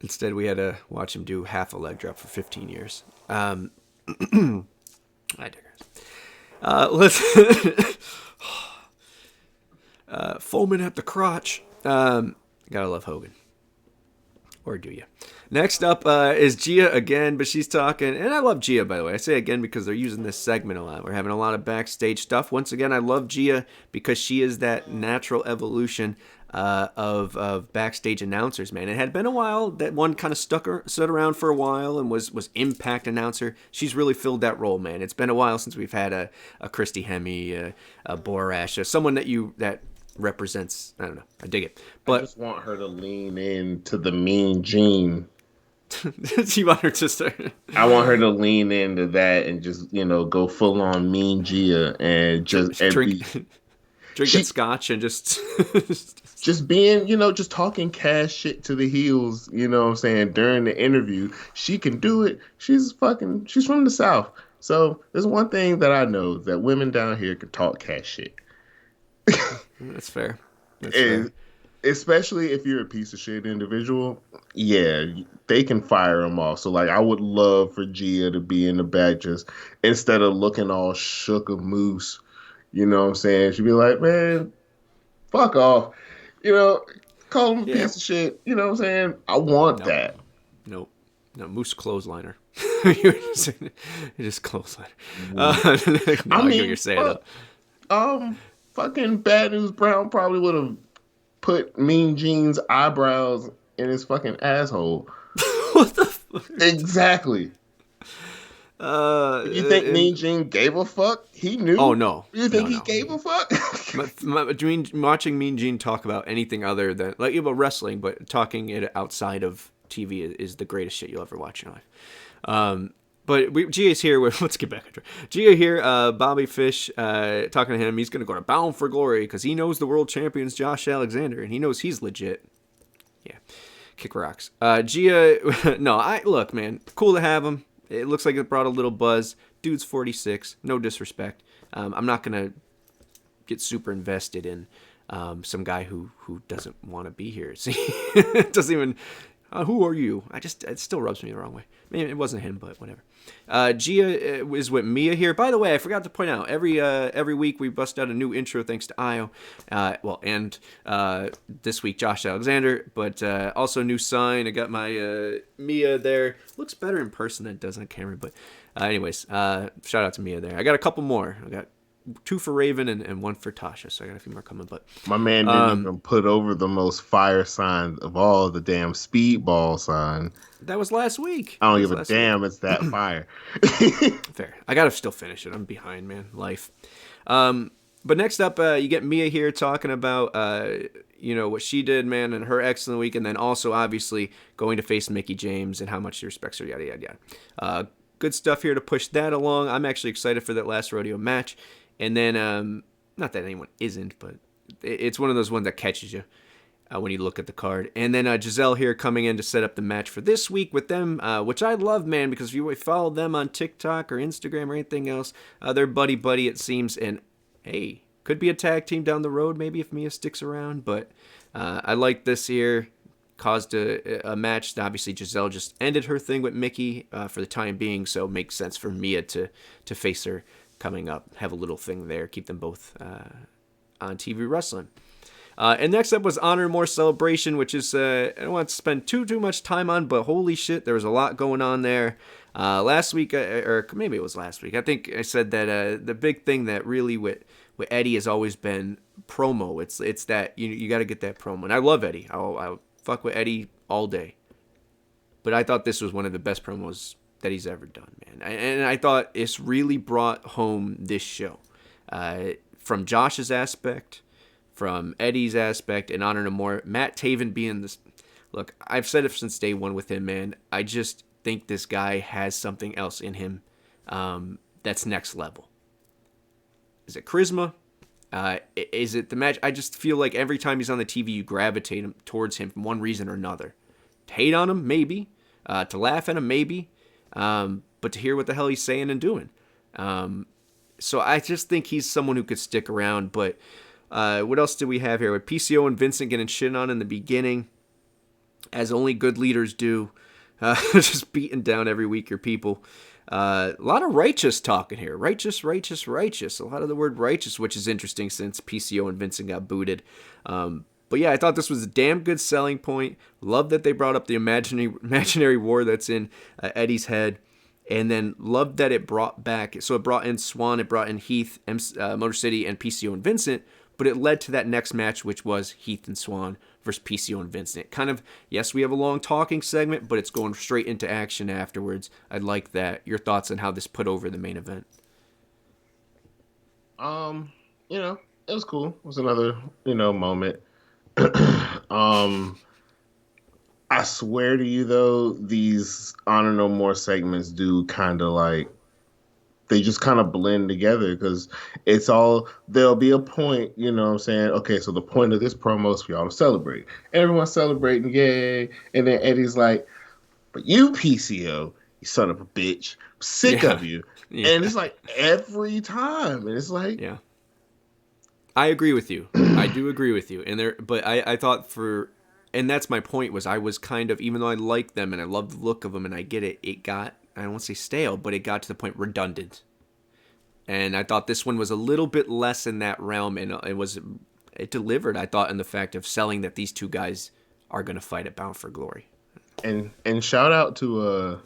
Instead, we had to watch him do half a leg drop for 15 years. I digress. Let's foaming at the crotch. Gotta love Hogan. Or do you? Next up is Gia again, but she's talking, and I love Gia, by the way. I say again because they're using this segment a lot. We're having a lot of backstage stuff. Once again, I love Gia because she is that natural evolution of backstage announcers, man. It had been a while that one kind of stood around for a while and was Impact announcer. She's really filled that role, man. It's been a while since we've had a Christy Hemme, a Borash, someone that represents, I don't know, I dig it. But I just want her to lean into the Mean Gene. You want her to start? I want her to lean into that and just, go full on Mean Gia and just drinking scotch and just being, just talking cash shit to the heels, what I'm saying, during the interview. She can do it. She's from the South. So there's one thing that I know, that women down here can talk cash shit. That's fair. Especially if you're a piece of shit individual, yeah, they can fire them off. So, like, I would love for Gia to be in the back just instead of looking all shook of moose. You know what I'm saying? She'd be like, man, fuck off. Call him a piece of shit. You know what I'm saying? I want that. Nope. No, moose clothesliner. You just clothesliner. I get what you're saying, though. Fucking Bad News Brown probably would have put Mean Gene's eyebrows in his fucking asshole. What the fuck? Exactly. You think Mean Gene gave a fuck? He knew. Oh no. You think he gave a fuck? Watching Mean Gene talk about anything other than about wrestling, but talking it outside of TV is the greatest shit you'll ever watch in your life. But Gia's here. Let's get back on track. Gia here. Bobby Fish talking to him. He's going to go to Bound for Glory because he knows the world champion's Josh Alexander, and he knows he's legit. Yeah, kick rocks. Gia, no, look, man, cool to have him. It looks like it brought a little buzz. Dude's 46. No disrespect. I'm not going to get super invested in some guy who doesn't want to be here. See, it doesn't even. Who are you? It still rubs me the wrong way. Maybe it wasn't him, but whatever. Gia is with Mia here. By the way, I forgot to point out, every week we bust out a new intro thanks to Io. And this week Josh Alexander, but also new sign. I got my Mia there. Looks better in person than it does on camera, but anyways, shout out to Mia there. I got a couple more. I got 2 for Raven and 1 for Tasha, so I got a few more coming. But my man didn't even put over the most fire sign of all, the damn speedball sign. That was last week. I don't give a damn. It's that fire. Fair. I gotta still finish it. I'm behind, man. Life. But next up, you get Mia here talking about what she did, man, and her excellent week, and then also obviously going to face Mickie James and how much she respects her. Yada yada yada. Good stuff here to push that along. I'm actually excited for that last rodeo match. And then, not that anyone isn't, but it's one of those ones that catches you when you look at the card. And then Giselle here coming in to set up the match for this week with them, which I love, man, because if you follow them on TikTok or Instagram or anything else, they're buddy-buddy, it seems. And, hey, could be a tag team down the road maybe if Mia sticks around. But I like this here. Caused a match. Obviously, Giselle just ended her thing with Mickie for the time being, so it makes sense for Mia to face her coming up, have a little thing there, keep them both on TV wrestling. And next up was Honor More Celebration, which is, I don't want to spend too much time on, but holy shit, there was a lot going on there. Last week, or maybe it was last week, I think I said that the big thing that really with Eddie has always been promo. It's that, you got to get that promo. And I love Eddie. I'll fuck with Eddie all day. But I thought this was one of the best promos that he's ever done, man. And I thought it's really brought home this show. From Josh's aspect, from Eddie's aspect, and Honor No More. Matt Taven being this... Look, I've said it since day one with him, man. I just think this guy has something else in him that's next level. Is it charisma? Is it the match? I just feel like every time he's on the TV, you gravitate towards him for one reason or another. To hate on him, maybe. To laugh at him, maybe. But to hear what the hell he's saying and doing. So I just think he's someone who could stick around. But what else do we have here? With PCO and Vincent getting shit on in the beginning, as only good leaders do. Just beating down every week your people. A lot of righteous talking here. Righteous. A lot of the word righteous, which is interesting since PCO and Vincent got booted. But yeah, I thought this was a damn good selling point. Love that they brought up the imaginary war that's in Eddie's head. And then loved that it brought back, so it brought in Swan, it brought in Heath, Motor City, and PCO and Vincent. But it led to that next match, which was Heath and Swan versus PCO and Vincent. Kind of, yes, we have a long talking segment, but it's going straight into action afterwards. I like that. Your thoughts on how this put over the main event? It was cool. It was another, moment. I swear to you, though, these Honor No More segments do kind of like, they just kind of blend together because there'll be a point, you know what I'm saying? Okay, so the point of this promo is for y'all to celebrate. Everyone's celebrating, yay. And then Eddie's like, but you, PCO, you son of a bitch, I'm sick of you. Yeah. And it's like every time. And it's like... Yeah. I agree with you. I do agree with you. But I thought and that's my point, was I was kind of, even though I like them and I love the look of them and I get it, it got, I don't want to say stale, but it got to the point redundant. And I thought this one was a little bit less in that realm, and it delivered, I thought, in the fact of selling that these two guys are going to fight at Bound for Glory. And shout out to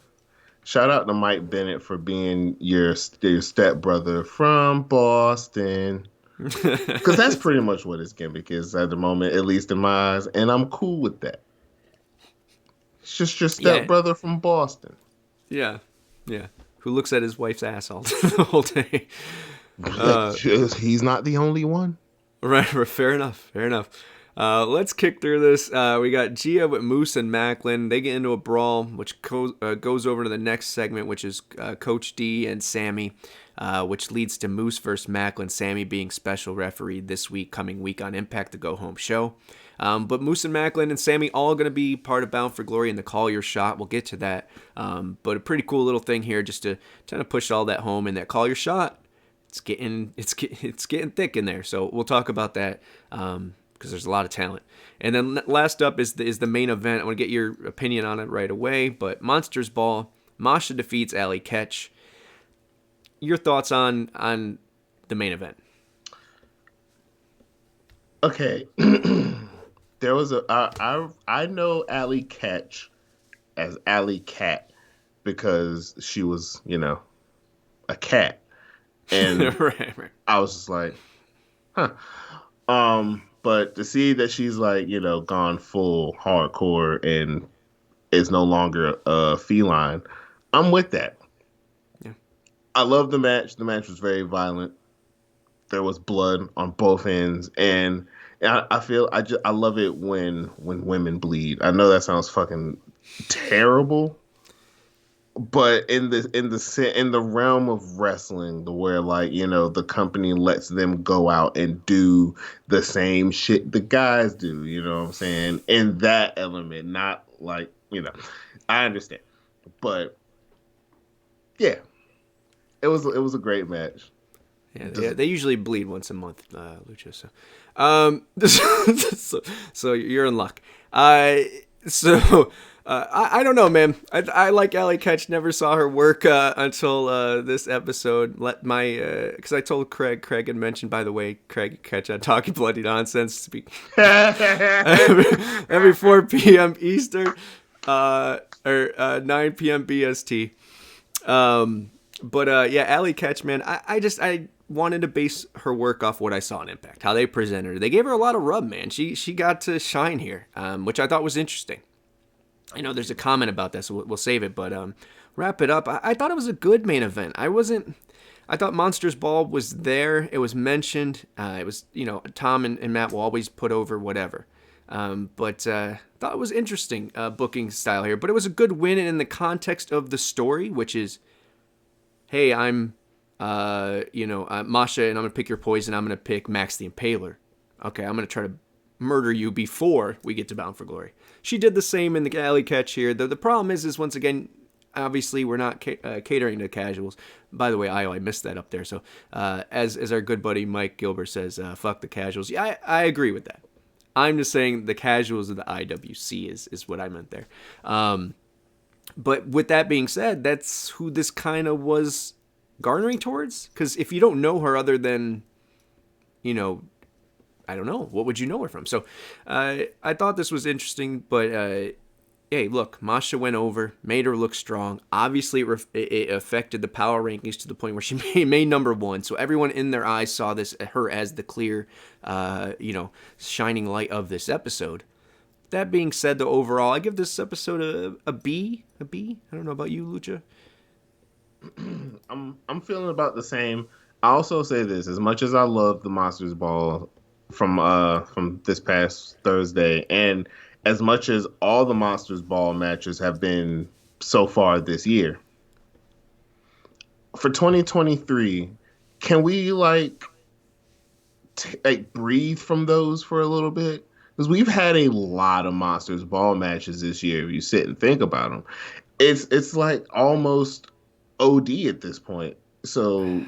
Mike Bennett for being your stepbrother from Boston. Because that's pretty much what his gimmick is at the moment, at least in my eyes, and I'm cool with that. It's just your stepbrother from Boston. Yeah. Who looks at his wife's ass all the whole day. He's not the only one. Right, fair enough. Let's kick through this. We got Gia with Moose and Macklin. They get into a brawl, which goes over to the next segment, which is Coach D and Sammy, which leads to Moose versus Macklin. Sammy being special referee this coming week on Impact, the Go Home show. But Moose and Macklin and Sammy all going to be part of Bound for Glory in the Call Your Shot. We'll get to that. But a pretty cool little thing here just to kind of push all that home in that Call Your Shot. It's getting thick in there. So we'll talk about that. Because there's a lot of talent. And then last up is the main event. I want to get your opinion on it right away. But Monsters Ball, Masha defeats Allie Ketch. Your thoughts on the main event? Okay. There was I know Allie Ketch as Allie Cat because she was, a cat. And right. I was just like, huh. But to see that she's like, gone full hardcore and is no longer a feline, I'm with that. Yeah. I love the match. The match was very violent. There was blood on both ends, and I love it when women bleed. I know that sounds fucking terrible, but in the realm of wrestling, where the company lets them go out and do the same shit the guys do, you know what I'm saying? In that element, not I understand, but yeah, it was a great match. Yeah, they usually bleed once a month, Lucha. So you're in luck. I don't know, man. I like Allie Ketch. Never saw her work until this episode. Because I told Craig had mentioned, by the way, Craig Ketch on Talking Bloody Nonsense every 4 p.m. Eastern or 9 p.m. BST. Yeah, Allie Ketch, man. I wanted to base her work off what I saw in Impact, how they presented her. They gave her a lot of rub, man. She got to shine here, which I thought was interesting. I know there's a comment about this, so we'll save it, but wrap it up. I thought it was a good main event. I thought Monsters Ball was there. It was mentioned. It was, Tom and Matt will always put over whatever. But thought it was interesting booking style here. But it was a good win in the context of the story, which is, hey, I'm, Masha, and I'm going to pick your poison. I'm going to pick Max the Impaler. Okay, I'm going to try to murder you before we get to Bound for Glory. She did the same in the Allie Ketch here. The problem is once again, obviously we're not catering to casuals. By the way, I missed that up there. So as our good buddy Mike Gilbert says, fuck the casuals. Yeah, I agree with that. I'm just saying the casuals of the IWC is what I meant there. But with that being said, that's who this kind of was garnering towards. Because if you don't know her other than, I don't know. What would you know her from? So I thought this was interesting, but hey, look, Masha went over, made her look strong. Obviously, it affected the power rankings to the point where she made number 1. So everyone in their eyes saw her as the clear, shining light of this episode. That being said, though, overall, I give this episode a B. A B? I don't know about you, Lucha. I'm feeling about the same. I also say this: as much as I love the Monsters Ball from this past Thursday, and as much as all the Monsters Ball matches have been so far this year, for 2023, can we breathe from those for a little bit? Because we've had a lot of Monsters Ball matches this year. If you sit and think about them, it's like almost OD at this point. So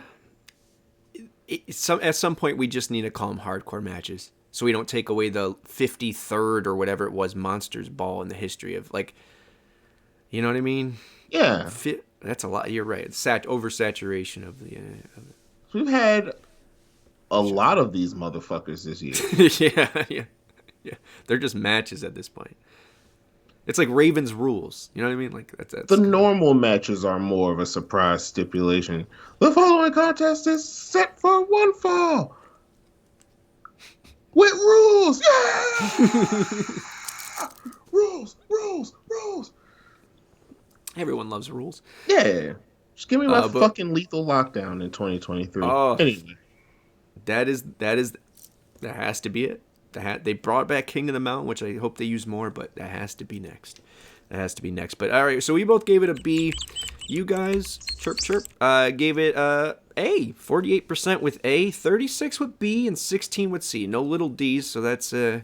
at some point we just need to call them hardcore matches, so we don't take away the 53rd or whatever it was Monsters Ball in the history of, you know what I mean? Yeah, that's a lot. You're right. It's oversaturation of the. We've had a lot of these motherfuckers this year. Yeah. They're just matches at this point. It's like Raven's Rules. You know what I mean? That's the normal matches are more of a surprise stipulation. The following contest is set for one fall with rules. Yeah! rules. Everyone loves rules. Yeah. Just give me my fucking Lethal Lockdown in 2023. Oh, anyway. That has to be it. They brought back King of the Mountain, which I hope they use more, but that has to be next. But all right, so we both gave it a B. You guys, chirp, gave it a 48% with A, 36 with B, and 16 with C. No little D's, so that's, you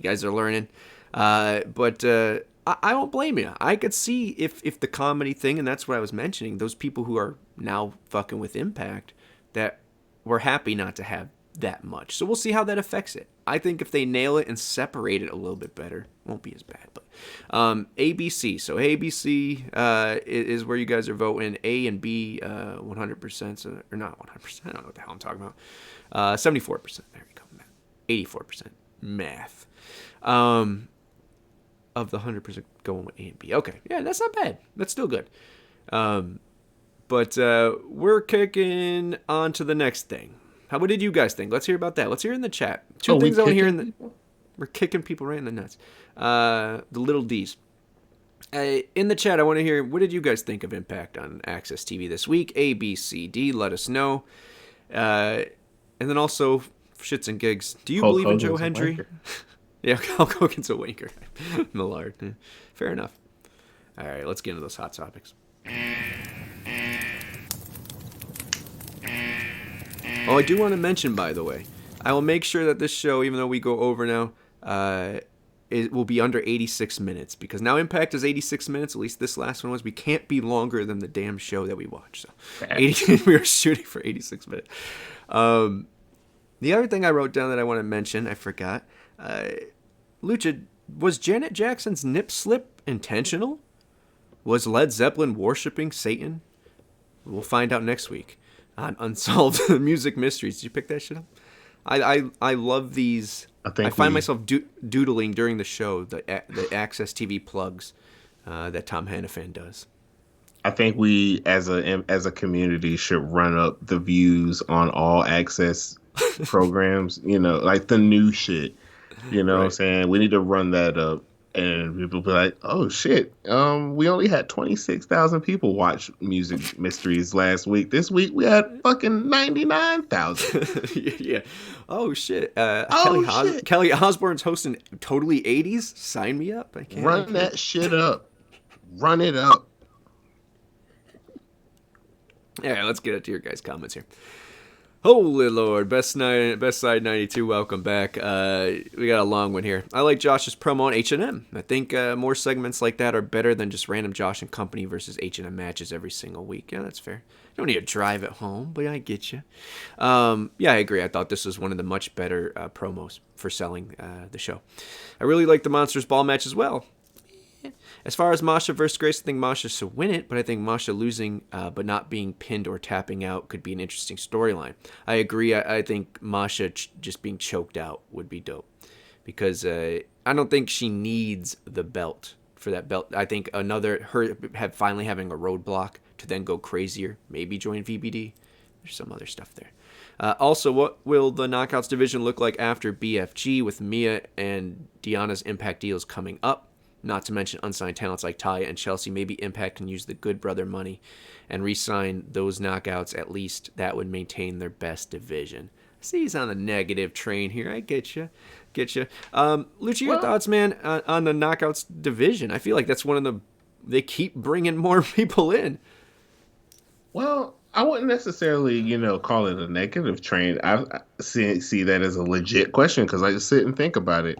guys are learning. But I don't blame you. I could see if the comedy thing, and that's what I was mentioning, those people who are now fucking with Impact, that were happy not to have that much. So we'll see how that affects it. I think if they nail it and separate it a little bit better, it won't be as bad. But ABC. So ABC is where you guys are voting. A and B 100%. So, or not 100%. I don't know what the hell I'm talking about. 74%. There we go. 84%. Math. Of the 100% going with A and B. Okay. Yeah, that's not bad. That's still good. But we're kicking on to the next thing. What did you guys think? Let's hear about that. Let's hear in the chat. Two things I want to hear we're kicking people right in the nuts. The little D's. In the chat, I want to hear, what did you guys think of Impact on Access TV this week? A, B, C, D. Let us know. And then also, shits and gigs. Do you believe in Joe Hendry? Yeah, Hulk Hogan's a wanker. Millard. Yeah. Fair enough. All right, let's get into those hot topics. Oh, I do want to mention, by the way, I will make sure that this show, even though we go over now, it will be under 86 minutes. Because now Impact is 86 minutes, at least this last one was. We can't be longer than the damn show that we watch. So we were shooting for 86 minutes. The other thing I wrote down that I want to mention, I forgot. Lucha, was Janet Jackson's nip slip intentional? Was Led Zeppelin worshipping Satan? We'll find out next week on Unsolved Music Mysteries. Did you pick that shit up? I love these. I find myself doodling during the show, the Access TV plugs that Tom Hannafan does. I think we, as a community, should run up the views on all Access programs. Like the new shit. You know what I'm saying? We need to run that up. And people be like, oh, shit. We only had 26,000 people watch Music Mysteries last week. This week, we had fucking 99,000. Yeah. Oh, shit. Kelly Osbourne's hosting Totally 80s? Sign me up. I can't. Run that shit up. Run it up. Yeah, let's get into your guys' comments here. Holy Lord, Best Side 92, welcome back. We got a long one here. I like Josh's promo on H&M. I think more segments like that are better than just random Josh and Company versus H&M matches every single week. Yeah, that's fair. You don't need to drive it home, but I get you. Yeah, I agree. I thought this was one of the much better promos for selling the show. I really like the Monsters Ball match as well. As far as Masha versus Grace, I think Masha should win it, but I think Masha losing but not being pinned or tapping out could be an interesting storyline. I agree. I think Masha just being choked out would be dope because I don't think she needs the belt for that belt. I think finally having a roadblock to then go crazier, maybe join VBD. There's some other stuff there. Also, what will the Knockouts division look like after BFG with Mia and Deanna's Impact deals coming up? Not to mention unsigned talents like Taya and Chelsea. Maybe Impact can use the Good Brother money and re-sign those Knockouts. At least that would maintain their best division. See, he's on the negative train here. I get you. Lucha, your thoughts, man, on the Knockouts division? I feel like that's they keep bringing more people in. Well, I wouldn't necessarily, call it a negative train. I see that as a legit question because I just sit and think about it.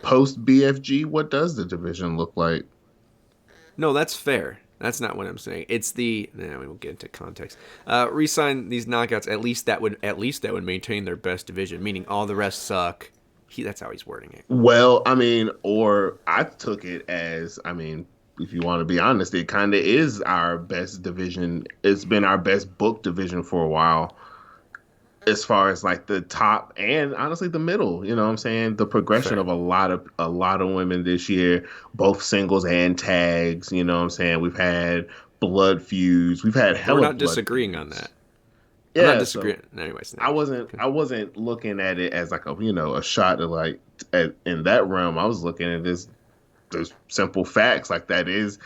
Post BFG, what does the division look like? No, that's fair. That's not what I'm saying. It's we won't get into context. Resign these Knockouts. At least that would maintain their best division. Meaning all the rest suck. That's how he's wording it. Well, or I took it as, if you want to be honest, it kind of is our best division. It's been our best book division for a while. As far as like the top and honestly the middle, you know what I'm saying? The progression of a lot of women this year, both singles and tags, you know what I'm saying? We've had blood feuds. We've had hella. We're not disagreeing on that. Yeah, I'm not disagreeing. So anyways, I wasn't looking at it as like a shot at like in that realm. I was looking at this simple facts like that is.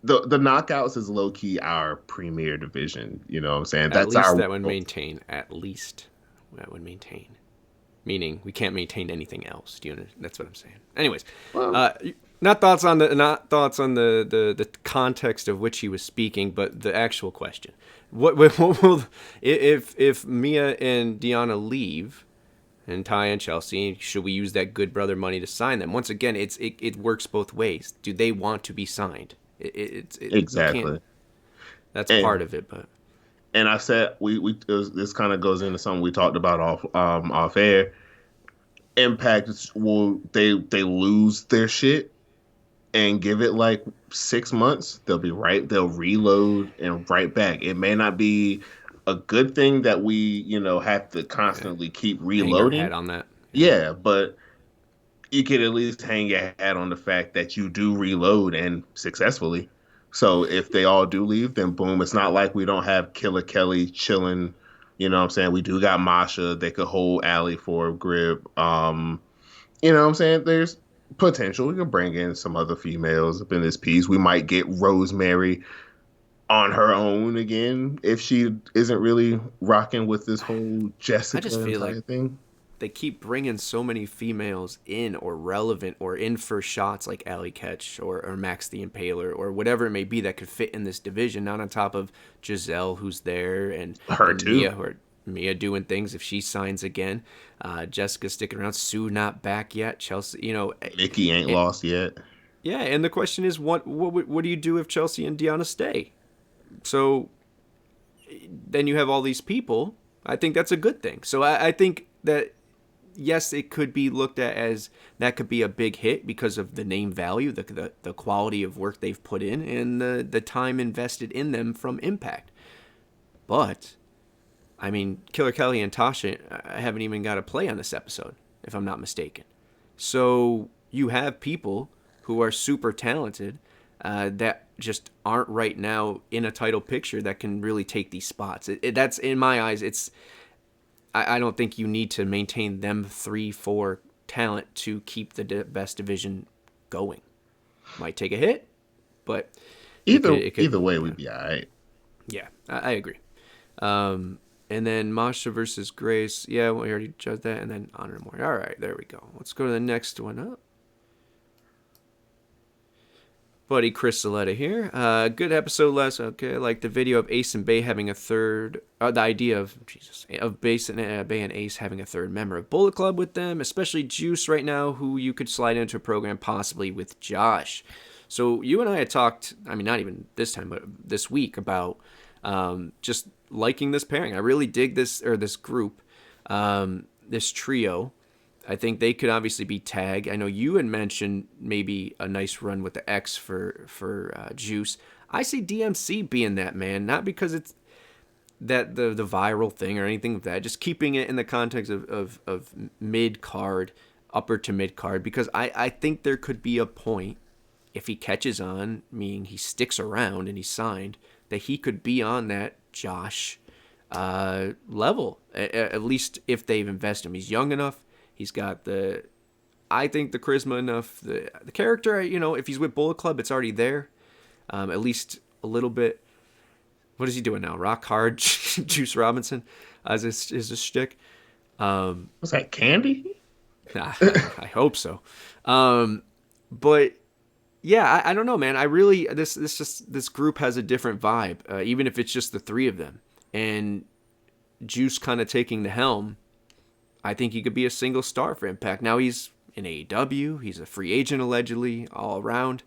The Knockouts is low key our premier division. You know what I'm saying? That would maintain. meaning we can't maintain anything else. Do you understand? That's what I'm saying. Anyways, not thoughts on the context of which he was speaking, but the actual question. What will if Mia and Deanna leave, and Ty and Chelsea, should we use that good brother money to sign them? Once again, it works both ways. Do they want to be signed? Exactly. That's part of it, but. And I said this kind of goes into something we talked about off air. Impact will they lose their shit and give it like 6 months, they'll be right. They'll reload and right back. It may not be a good thing that we have to constantly keep reloading. Hang our hat on that. Yeah, but you could at least hang your hat on the fact that you do reload and successfully. So if they all do leave, then boom, it's not like we don't have Killer Kelly chilling. You know what I'm saying? We do got Masha. They could hold Allie for a grip. You know what I'm saying? There's potential. We could bring in some other females up in this piece. We might get Rosemary on her own again if she isn't really rocking with this whole Jessica I just feel like thing. They keep bringing so many females in or relevant or in for shots like Allie Ketch or Max the Impaler or whatever it may be that could fit in this division, not on top of Giselle, who's there, and Mia doing things if she signs again. Jessica sticking around. Sue not back yet. Chelsea, Nikki ain't lost yet. Yeah, and the question is, what do you do if Chelsea and Deanna stay? So then you have all these people. I think that's a good thing. So I think that, yes, it could be looked at as that could be a big hit because of the name value, the quality of work they've put in, and the time invested in them from Impact. But, I mean, Killer Kelly and Tasha haven't even got a play on this episode, if I'm not mistaken. So you have people who are super talented that just aren't right now in a title picture that can really take these spots. That's, in my eyes, I don't think you need to maintain them 3-4 talent to keep the best division going. Might take a hit, but either way, we'd be all right. Yeah, I agree. And then Masha versus Grace. Yeah, we already judged that. And then Honor Mori. All right, there we go. Let's go to the next one up. Buddy Chris Saletta here. Good episode last. Okay, I like the video of Ace and Bay having a third. The idea of Bay and Ace having a third member of Bullet Club with them, especially Juice right now, who you could slide into a program possibly with Josh. So you and I had talked. I mean, not even this time, but this week about just liking this pairing. I really dig this group, this trio. I think they could obviously be tag. I know you had mentioned maybe a nice run with the X for Juice. I see DMC being that, man, not because it's that the viral thing or anything like that, just keeping it in the context of mid card, upper to mid card, because I think there could be a point if he catches on, meaning he sticks around and he's signed, that he could be on that Josh level, at least if they've invested him. He's young enough. He's got I think the charisma enough, the character, if he's with Bullet Club, it's already there, at least a little bit. What is he doing now? Rock hard, Juice Robinson, as his shtick. Was that Candy? I hope so. But yeah, I don't know, man. I really this group has a different vibe, even if it's just the three of them, and Juice kind of taking the helm. I think he could be a single star for Impact. Now he's in AEW. He's a free agent allegedly all around.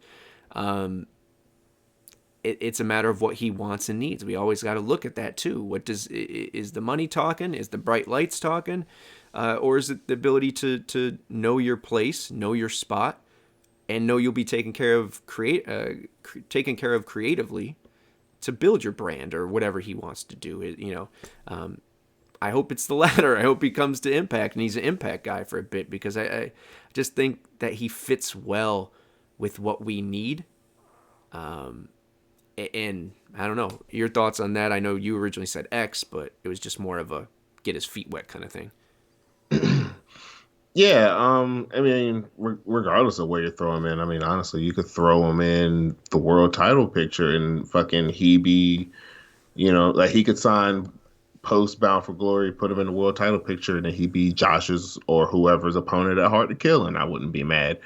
It's a matter of what he wants and needs. We always got to look at that too. Is the money talking? Is the bright lights talking? Or is it the ability to know your place, know your spot, and know you'll be taken care of creatively to build your brand or whatever he wants to do. I hope it's the latter. I hope he comes to Impact and he's an Impact guy for a bit, because I just think that he fits well with what we need. And I don't know, your thoughts on that. I know you originally said X, but it was just more of a get his feet wet kind of thing. Yeah, I mean, regardless of where you throw him in, I mean, honestly, you could throw him in the world title picture and fucking he be, like he could sign post Bound for Glory, put him in the world title picture, and then he'd be Josh's or whoever's opponent at Hard to Kill, and I wouldn't be mad.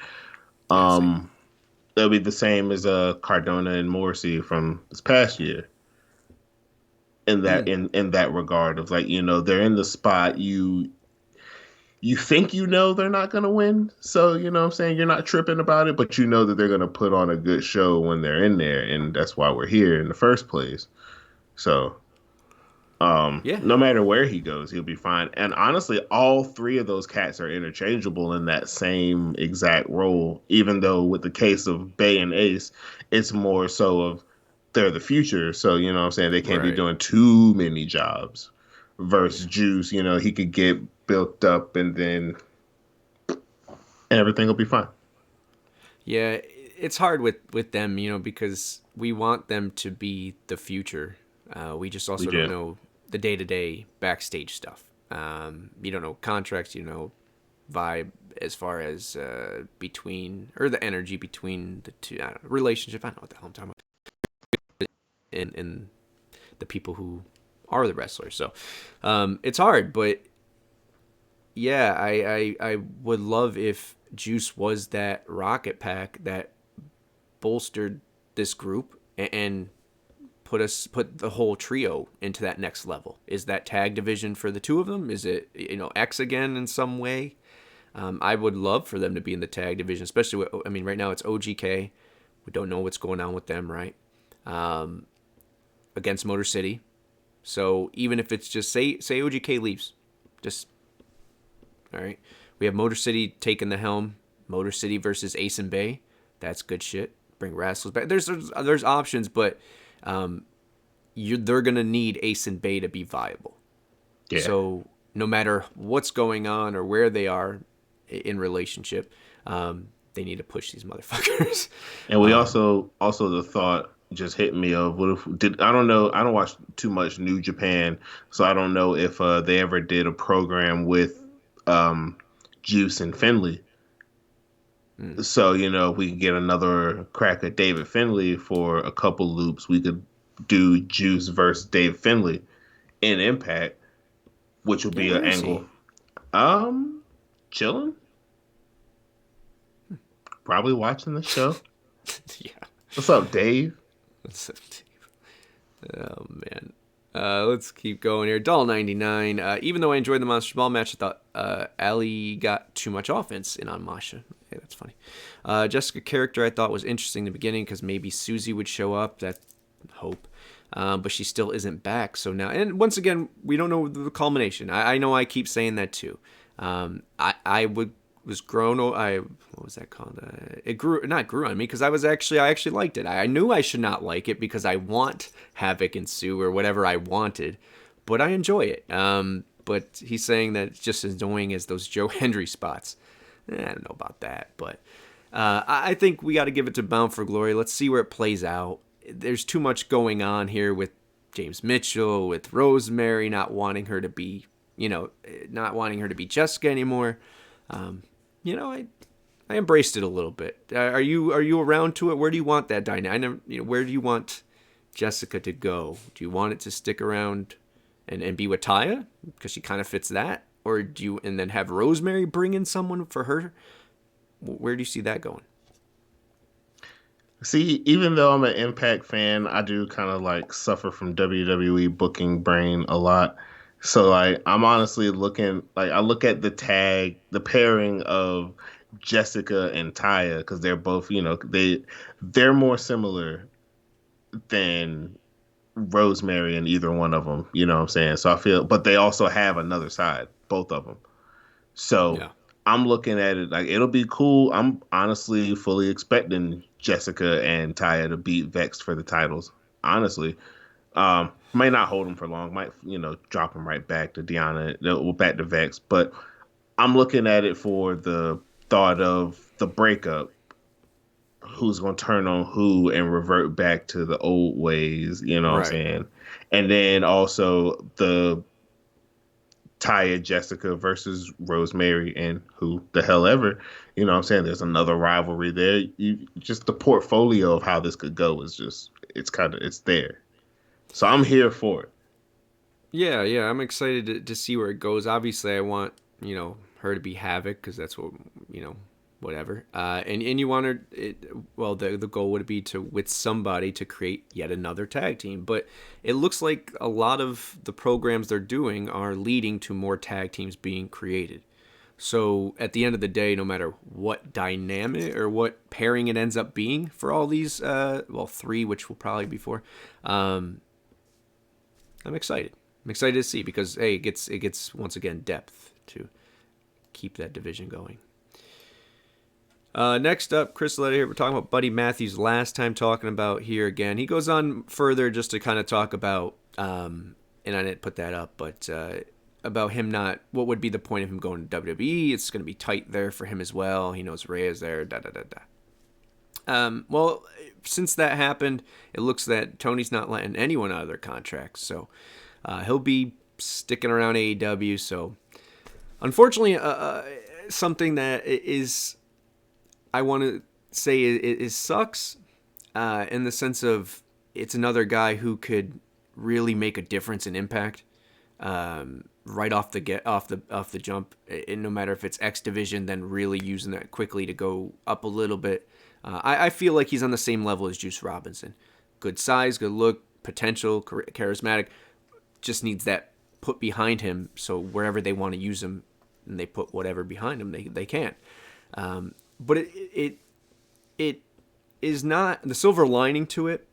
It'll be the same as Cardona and Morrissey from this past year. In that regard of like, they're in the spot, you think they're not going to win, so what I'm saying, you're not tripping about it, but that they're going to put on a good show when they're in there, and that's why we're here in the first place. So no matter where he goes, he'll be fine. And honestly, all three of those cats are interchangeable in that same exact role, even though with the case of Bay and Ace, it's more so of they're the future, so they can't be doing too many jobs. Versus Juice, he could get built up and then everything will be fine. Yeah, it's hard with them, because we want them to be the future. We just also don't know the day-to-day backstage stuff. You don't know contracts, vibe as far as between, or the energy between the two, relationship. I don't know what the hell I'm talking about. And the people who are the wrestlers. So it's hard, but yeah, I would love if Juice was that rocket pack that bolstered this group and put the whole trio into that next level. Is that tag division for the two of them? Is it X again in some way? I would love for them to be in the tag division, especially right now it's OGK. We don't know what's going on with them, right? Against Motor City. So even if it's just say OGK leaves, just all right. We have Motor City taking the helm. Motor City versus Ace and Bay. That's good shit. Bring wrestlers back. There's options, but they're gonna need Ace and Bay to be viable. Yeah. So no matter what's going on or where they are in relationship, they need to push these motherfuckers. And we also the thought just hit me of I don't know, I don't watch too much New Japan, so I don't know if they ever did a program with Juice and Finlay. So we could get another crack at David Finlay for a couple loops. We could do Juice versus Dave Finlay in Impact, which will be an angle. Chilling, probably watching the show. Yeah. What's up, Dave? Oh man, let's keep going here. $1.99. Even though I enjoyed the Monster Ball match, I thought Ali got too much offense in on Masha. Hey, that's funny. Jessica character I thought was interesting in the beginning because maybe Susie would show up. That hope, but she still isn't back. So now, and once again, we don't know the culmination. I know I keep saying that too. What was that called? It grew on me because I actually liked it. I knew I should not like it because I want Havoc and Sue or whatever I wanted, but I enjoy it. But he's saying that it's just as annoying as those Joe Hendry spots. I don't know about that, but I think we got to give it to Bound for Glory. Let's see where it plays out. There's too much going on here with James Mitchell, with Rosemary not wanting her to be, Jessica anymore. I embraced it a little bit. Are you around to it? Where do you want that dynamic? Where do you want Jessica to go? Do you want it to stick around and be with Taya because she kind of fits that, or do you and then have Rosemary bring in someone for her? Where do you see that going? See, even though I'm an Impact fan, I do kind of suffer from WWE booking brain a lot. So I'm honestly looking, I look at the pairing of Jessica and Taya because they're both, they're more similar than Rosemary and either one of them. You know what I'm saying? So I feel, but they also have another side, both of them. So yeah. I'm looking at it it'll be cool. I'm honestly fully expecting Jessica and Taya to beat Vex for the titles. Honestly. Might not hold them for long. Might, drop them right back to Deanna, back to Vex. But I'm looking at it for the thought of the breakup. Who's going to turn on who and revert back to the old ways, what I'm saying? And then also the Taya, Jessica versus Rosemary and who the hell ever, what I'm saying? There's another rivalry there. Just the portfolio of how this could go is just, it's there. So I'm here for it. Yeah, I'm excited to see where it goes. Obviously, I want, her to be Havoc because that's what, whatever. And you want her, well, the goal would be to, with somebody, to create yet another tag team. But it looks like a lot of the programs they're doing are leading to more tag teams being created. So at the end of the day, no matter what dynamic or what pairing it ends up being for all these, 3, which will probably be 4, I'm excited. I'm excited to see because, hey, it gets once again depth to keep that division going. Next up, Chris Letter here. We're talking about Buddy Matthews last time, talking about here again. He goes on further just to kind of talk about, and I didn't put that up, but about him not, what would be the point of him going to WWE? It's going to be tight there for him as well. He knows Rhea's there, Well, since that happened, it looks that Tony's not letting anyone out of their contracts, so he'll be sticking around AEW. So, unfortunately, something that is, I want to say, it sucks in the sense of it's another guy who could really make a difference in Impact right off the jump. And no matter if it's X Division, then really using that quickly to go up a little bit. I feel like he's on the same level as Juice Robinson. Good size, good look, potential, charismatic. Just needs that put behind him, so wherever they want to use him and they put whatever behind him, they can. But it is not, the silver lining to it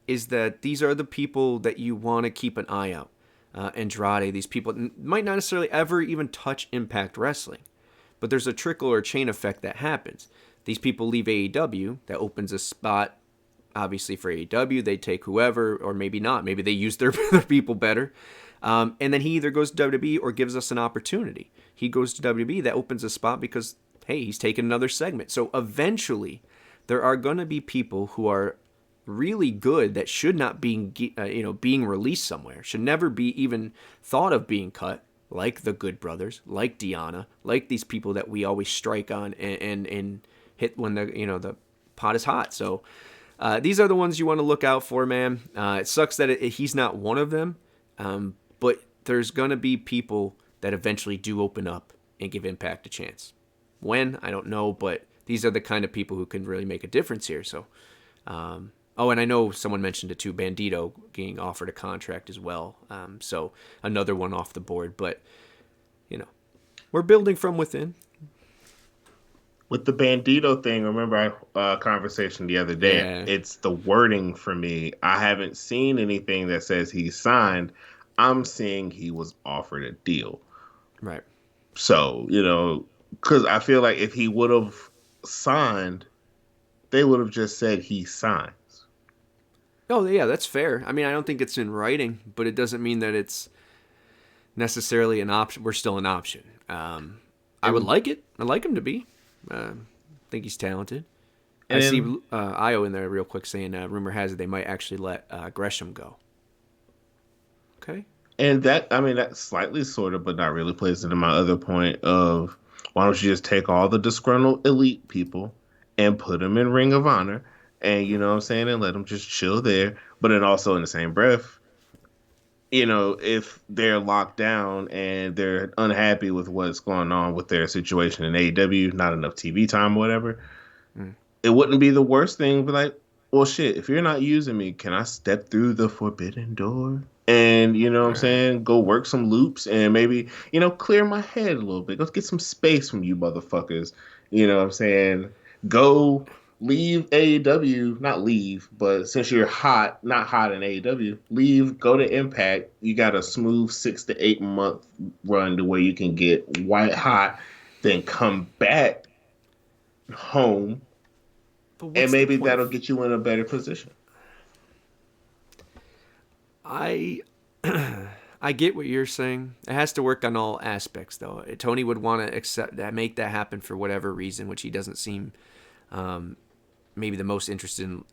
is that these are the people that you want to keep an eye out. Andrade, these people might not necessarily ever even touch Impact Wrestling, but there's a trickle or chain effect that happens. These people leave AEW, that opens a spot, obviously, for AEW. They take whoever, or maybe not. Maybe they use their people better. And then he either goes to WWE or gives us an opportunity. He goes to WWE, that opens a spot because, hey, he's taking another segment. So eventually, there are going to be people who are really good that should not be, being released somewhere, should never be even thought of being cut, like the Good Brothers, like Deanna, like these people that we always strike on and hit when the pot is hot. So these are the ones you want to look out for, man. It sucks that he's not one of them, but there's going to be people that eventually do open up and give Impact a chance. When? I don't know, but these are the kind of people who can really make a difference here. So, and I know someone mentioned it too, Bandito getting offered a contract as well. So another one off the board, but we're building from within. With the Bandito thing, remember our conversation the other day? Yeah. It's the wording for me. I haven't seen anything that says he signed. I'm seeing he was offered a deal. Right. So, because I feel like if he would have signed, they would have just said he signs. Oh, yeah, that's fair. I mean, I don't think it's in writing, but it doesn't mean that it's necessarily an option. We're still an option. I would like it. I'd like him to be. I think he's talented. I see Io in there real quick saying, rumor has it they might actually let Gresham go. Okay. And that slightly sort of, but not really, plays into my other point of why don't you just take all the disgruntled elite people and put them in Ring of Honor and, and let them just chill there. But then also in the same breath, if they're locked down and they're unhappy with what's going on with their situation in AEW, not enough TV time, whatever, it wouldn't be the worst thing. But like, well, shit, if you're not using me, can I step through the forbidden door? And, what I'm saying, go work some loops and maybe, clear my head a little bit. Go get some space from you motherfuckers. You know what I'm saying? Go leave AEW, not leave, but since you're not hot in AEW, leave, go to Impact. You got a smooth 6 to 8 month run to where you can get white hot, then come back home, and maybe that'll get you in a better position. I get what you're saying. It has to work on all aspects, though. Tony would want to accept that, make that happen for whatever reason, which he doesn't seem maybe the most interested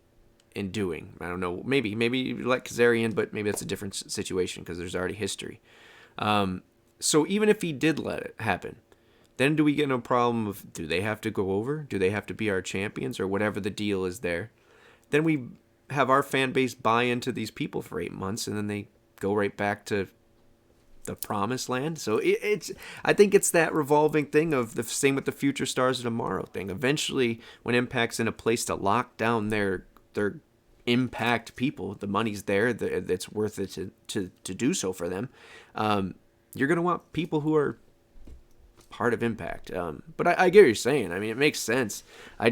in doing. I don't know. Maybe like Kazarian, but maybe that's a different situation because there's already history. So even if he did let it happen, then do we get no problem of, do they have to go over? Do they have to be our champions or whatever the deal is there? Then we have our fan base buy into these people for 8 months and then they go right back to the promised land. So I think it's that revolving thing of the same with the Future Stars of Tomorrow thing. Eventually, when Impact's in a place to lock down their Impact people, the money's there, that's worth it to do so for them. You're gonna want people who are part of Impact. But I get what you're saying. I mean, it makes sense. I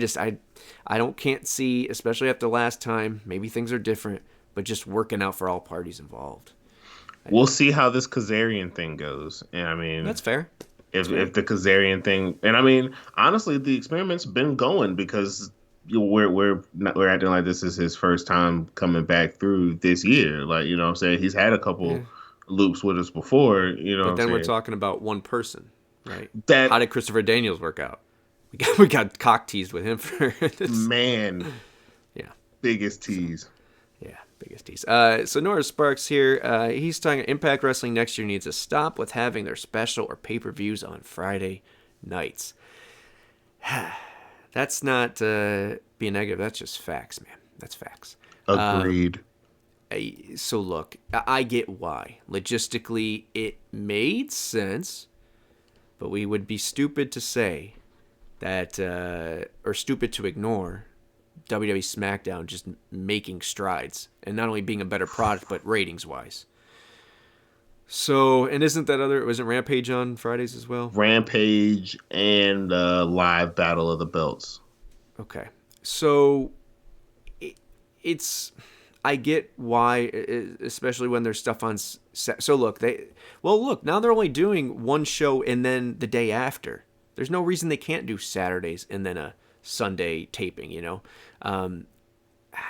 can't see, especially after last time, maybe things are different, but just working out for all parties involved. We'll see how this Kazarian thing goes. And I mean, that's fair. If the Kazarian thing, and I mean, honestly, the experiment's been going because we're acting like this is his first time coming back through this year. Like, you know what I'm saying? He's had a couple loops with us before, you know. But then we're talking about one person. Right. How did Christopher Daniels work out? We got cock teased with him for this. Man. Yeah. Biggest tease. Yeah, biggest tease. So Nora Sparks here. He's talking Impact Wrestling next year needs to stop with having their special or pay-per-views on Friday nights. That's not being negative. That's just facts, man. That's facts. Agreed. So look, I get why. Logistically, it made sense. But we would be stupid to say that, or stupid to ignore WWE SmackDown just making strides and not only being a better product, but ratings wise. So, and isn't Rampage on Fridays as well? Rampage and live Battle of the Belts. Okay. So I get why, especially when there's stuff on. So look, now they're only doing one show and then the day after. There's no reason they can't do Saturdays and then a Sunday taping. You know, I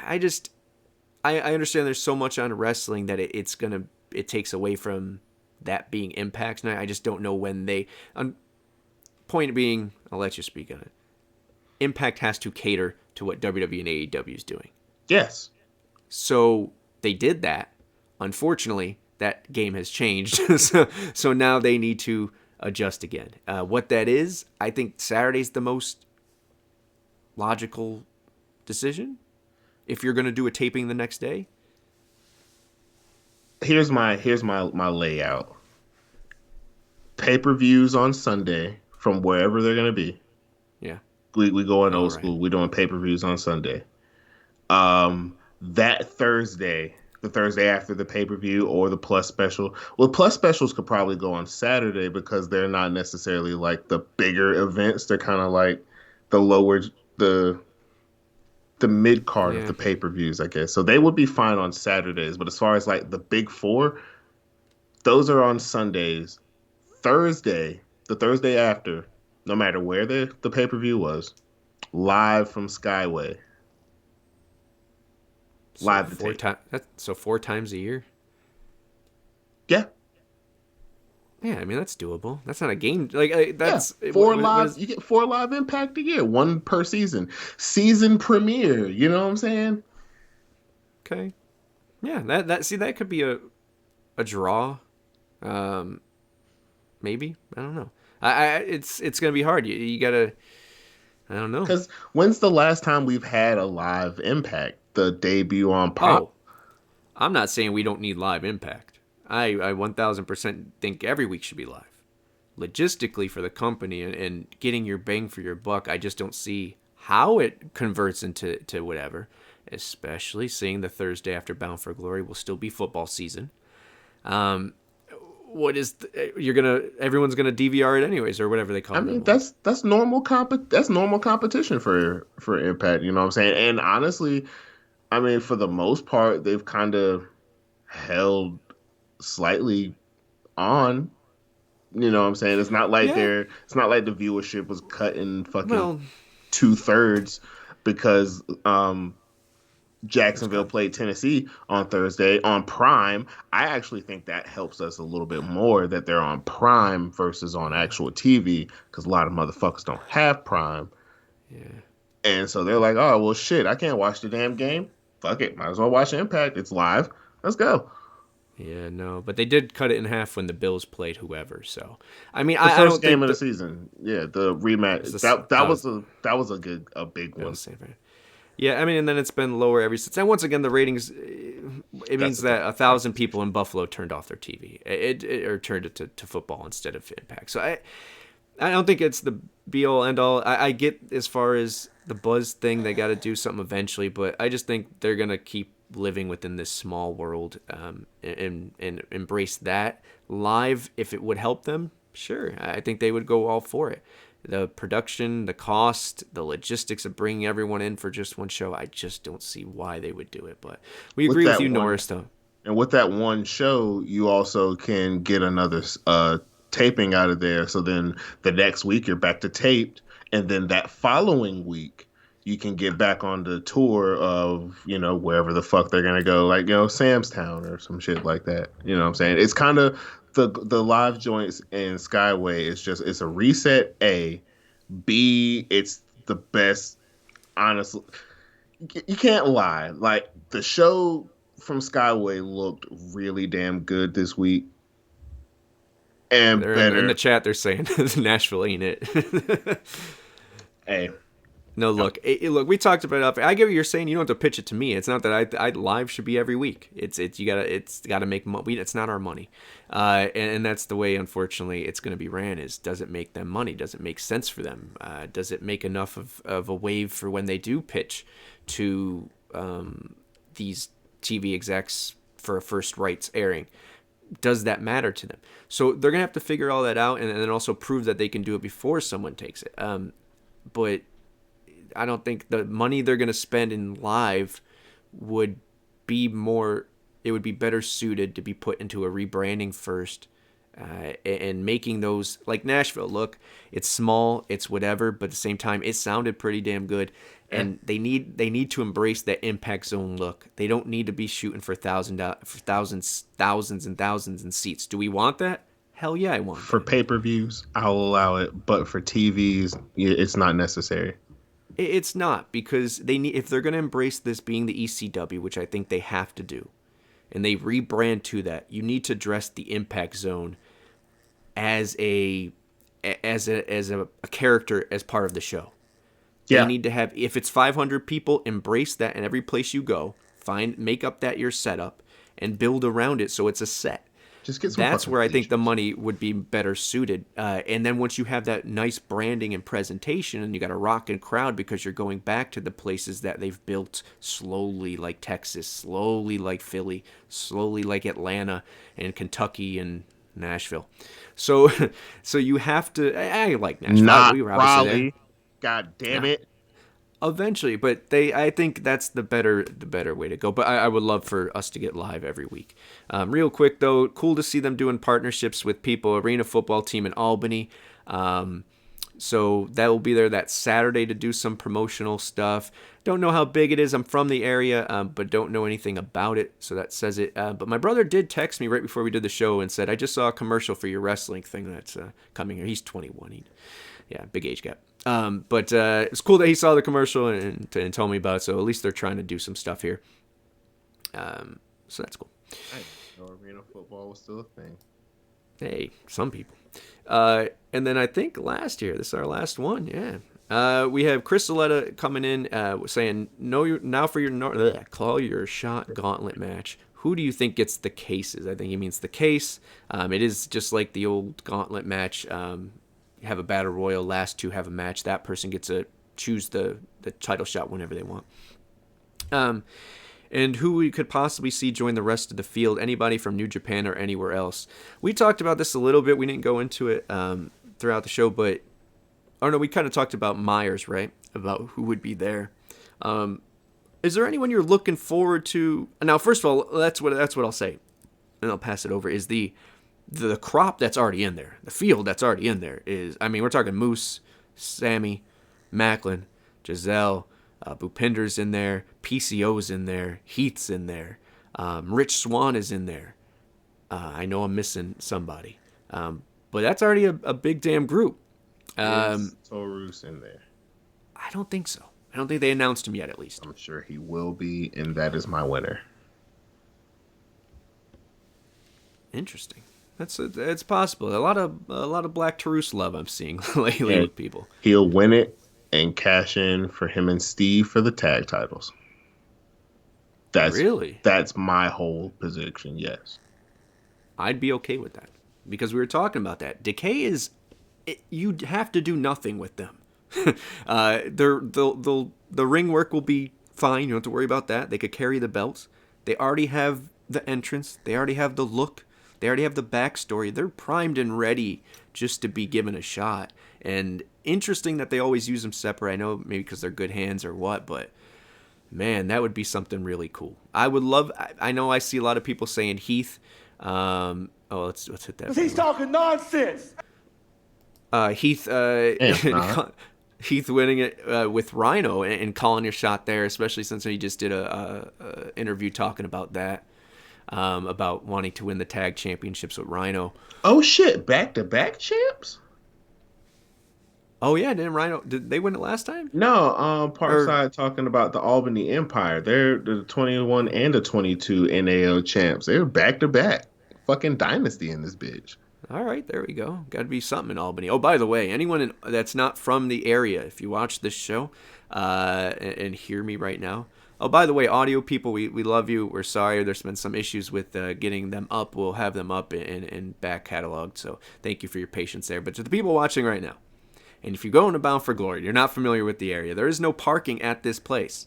understand there's so much on wrestling that it takes away from that being Impact night. I just don't know when they. Point being, I'll let you speak on it. Impact has to cater to what WWE and AEW is doing. Yes. So they did that. Unfortunately, that game has changed. So now they need to adjust again. What that is, I think Saturday's the most logical decision if you're going to do a taping the next day. Here's my layout. Pay-per-views on Sunday from wherever they're going to be. Yeah. We go in old school. We're doing pay-per-views on Sunday. That Thursday, the Thursday after the pay-per-view or the Plus special. Well, Plus specials could probably go on Saturday because they're not necessarily like the bigger events. They're kind of like the lower, the mid card of the pay-per-views, I guess. So they would be fine on Saturdays. But as far as like the big four, those are on Sundays. Thursday, the Thursday after, no matter where the pay-per-view was, live from Skyway. Live to tape. So 4 times a year? Yeah. Yeah, I mean, that's doable. That's not a game. Like, that's... Yeah. You get 4 live Impact a year. 1 per season. Season premiere. You know what I'm saying? Okay. Yeah, that could be a draw. Maybe. I don't know. It's going to be hard. You got to... I don't know. Because when's the last time we've had a live Impact? The debut on Pop? Oh, I'm not saying we don't need live Impact. I 1,000% think every week should be live. Logistically for the company and getting your bang for your buck, I just don't see how it converts into whatever, especially seeing the Thursday after Bound for Glory will still be football season. Everyone's gonna DVR it anyways, or whatever they call it. I mean, that's normal competition for Impact, you know what I'm saying? And honestly, I mean, for the most part, they've kind of held slightly on. You know what I'm saying? It's not like it's not like the viewership was cut in fucking 2/3 because Jacksonville played Tennessee on Thursday on Prime. I actually think that helps us a little bit more that they're on Prime versus on actual TV because a lot of motherfuckers don't have Prime. Yeah. And so they're like, oh, well, shit, I can't watch the damn game. Fuck it. Might as well watch Impact. It's live. Let's go. Yeah, no, but they did cut it in half when the Bills played whoever. So, I mean, the first game of the season. Yeah, the rematch. That was a big one. Yeah, I mean, and then it's been lower ever since. And once again, the ratings, it means that 1,000 people in Buffalo turned off their TV, or turned it to football instead of Impact. So I don't think it's the be all end all. I get as far as the buzz thing, they got to do something eventually, but I just think they're gonna keep living within this small world, and embrace that live. If it would help them, sure, I think they would go all for it. The production, the cost, the logistics of bringing everyone in for just one show, I just don't see why they would do it. But we agree with you, Norris, though. And with that one show, you also can get another taping out of there. So then the next week you're back to taped, and then that following week you can get back on the tour of, wherever the fuck they're gonna go, like, Sam's Town or some shit like that. You know what I'm saying? It's kind of the live joints in Skyway. It's a reset. B, it's the best. Honestly, you can't lie. Like, the show from Skyway looked really damn good this week. And better. In the chat, they're saying Nashville ain't it. Hey. No, look, we talked about it. I get what you're saying. You don't have to pitch it to me. It's not that I live should be every week. It's gotta make money. It's not our money, and that's the way, unfortunately, it's going to be ran. Does it make them money? Does it make sense for them? Does it make enough of a wave for when they do pitch to these TV execs for a first rights airing? Does that matter to them? So they're gonna have to figure all that out, and then also prove that they can do it before someone takes it. But I don't think the money they're going to spend in live would be more. It would be better suited to be put into a rebranding first, and making those, like Nashville. Look, it's small, it's whatever, but at the same time, it sounded pretty damn good. And they need to embrace that Impact Zone look. They don't need to be shooting for thousands and thousands in seats. Do we want that? Hell yeah, I want for that. pay-per-views. I'll allow it, but for TVs, it's not necessary. It's not, because they need, if they're going to embrace this being the ECW, which I think they have to do, and they rebrand to that, you need to dress the Impact Zone as a character, as part of the show. Yeah. They need to have, if it's 500 people, embrace that in every place you go. Make up that your setup and build around it so it's a set. Just get some. That's where I think the money would be better suited. And then once you have that nice branding and presentation, and you got a rocking crowd because you're going back to the places that they've built slowly, like Texas, slowly like Philly, slowly like Atlanta and Kentucky and Nashville. So you have to. I like Nashville. Not Raleigh. God damn it. Eventually, but I think that's the better way to go. But I would love for us to get live every week. Real quick though, cool to see them doing partnerships with people. Arena football team in Albany. So that will be there that Saturday to do some promotional stuff. Don't know how big it is. I'm from the area, but don't know anything about it. So that says it. But my brother did text me right before we did the show and said, I just saw a commercial for your wrestling thing that's coming here. He's 21. Yeah, big age gap. But it's cool that he saw the commercial and told me about it. So at least they're trying to do some stuff here. So that's cool. I didn't know arena football was still a thing. Hey, some people. And then I think last year, this is our last one. Yeah. We have Chris Saletta coming in saying, now for your claw your shot gauntlet match. Who do you think gets the cases? I think he means the case. It is just like the old gauntlet match. Have a battle royal, last two have a match. That person gets to choose the title shot whenever they want. And who we could possibly see join the rest of the field, anybody from New Japan or anywhere else. We talked about this a little bit. We didn't go into it throughout the show, but we kind of talked about Myers, right? About who would be there. Is there anyone you're looking forward to? Now, first of all, that's what I'll say, and I'll pass it over. Is the crop that's already in there, the field that's already in there is, we're talking Moose, Sammy, Macklin, Giselle, Bhupinder's in there, PCO's in there, Heath's in there, Rich Swann is in there. I know I'm missing somebody, but that's already a big damn group. Is Toru's in there? I don't think so. I don't think they announced him yet, at least. I'm sure he will be, and that is my winner. Interesting. It's possible. A lot of Black Tarus love I'm seeing lately with people. He'll win it, and cash in for him and Steve for the tag titles. That's my whole prediction. Yes, I'd be okay with that because we were talking about that. Decay you have to do nothing with them. The ring work will be fine. You don't have to worry about that. They could carry the belts. They already have the entrance. They already have the look. They already have the backstory. They're primed and ready just to be given a shot. And interesting that they always use them separate. I know maybe because they're good hands or what, but man, that would be something really cool. I would love. I know I see a lot of people saying Heath. Let's hit that. He's talking nonsense. Heath. Heath winning it with Rhino and calling your shot there, especially since he just did a interview talking about that, about wanting to win the tag championships with Rhino. Oh shit! Back-to-back champs. Oh yeah, did they win it last time? No, Parkside talking about the Albany Empire. They're the 21 and the 22 NAO champs. They're back-to-back. Fucking dynasty in this bitch. All right, there we go. Got to be something in Albany. Oh, by the way, anyone that's not from the area, if you watch this show and hear me right now. Oh, by the way, audio people, we love you. We're sorry. There's been some issues with getting them up. We'll have them up and back cataloged. So thank you for your patience there. But to the people watching right now, and if you're going to Bound for Glory, you're not familiar with the area, there is no parking at this place.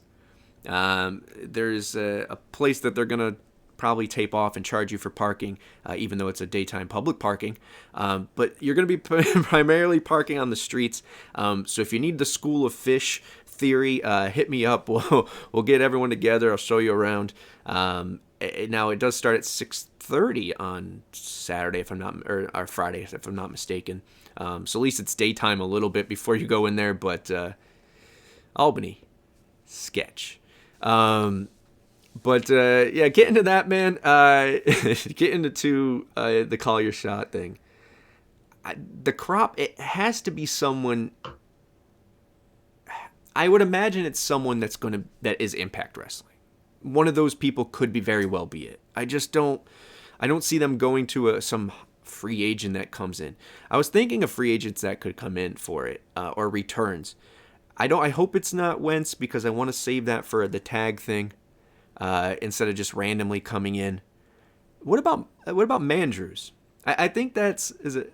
There's a place that they're going to probably tape off and charge you for parking, even though it's a daytime public parking. But you're going to be primarily parking on the streets. So if you need the School of Fish theory, hit me up. We'll get everyone together. I'll show you around. Now it does start at 6:30 on Saturday, or Friday, if I'm not mistaken. So at least it's daytime a little bit before you go in there. But Albany, sketch. But yeah, get into that, man. Get into the call your shot thing. The crop, it has to be someone. I would imagine it's someone that is Impact Wrestling. One of those people could very well be it. I don't see them going to some free agent that comes in. I was thinking of free agents that could come in for it or returns. I hope it's not Wentz because I want to save that for the tag thing. Instead of just randomly coming in. What about Mandrews? I think is it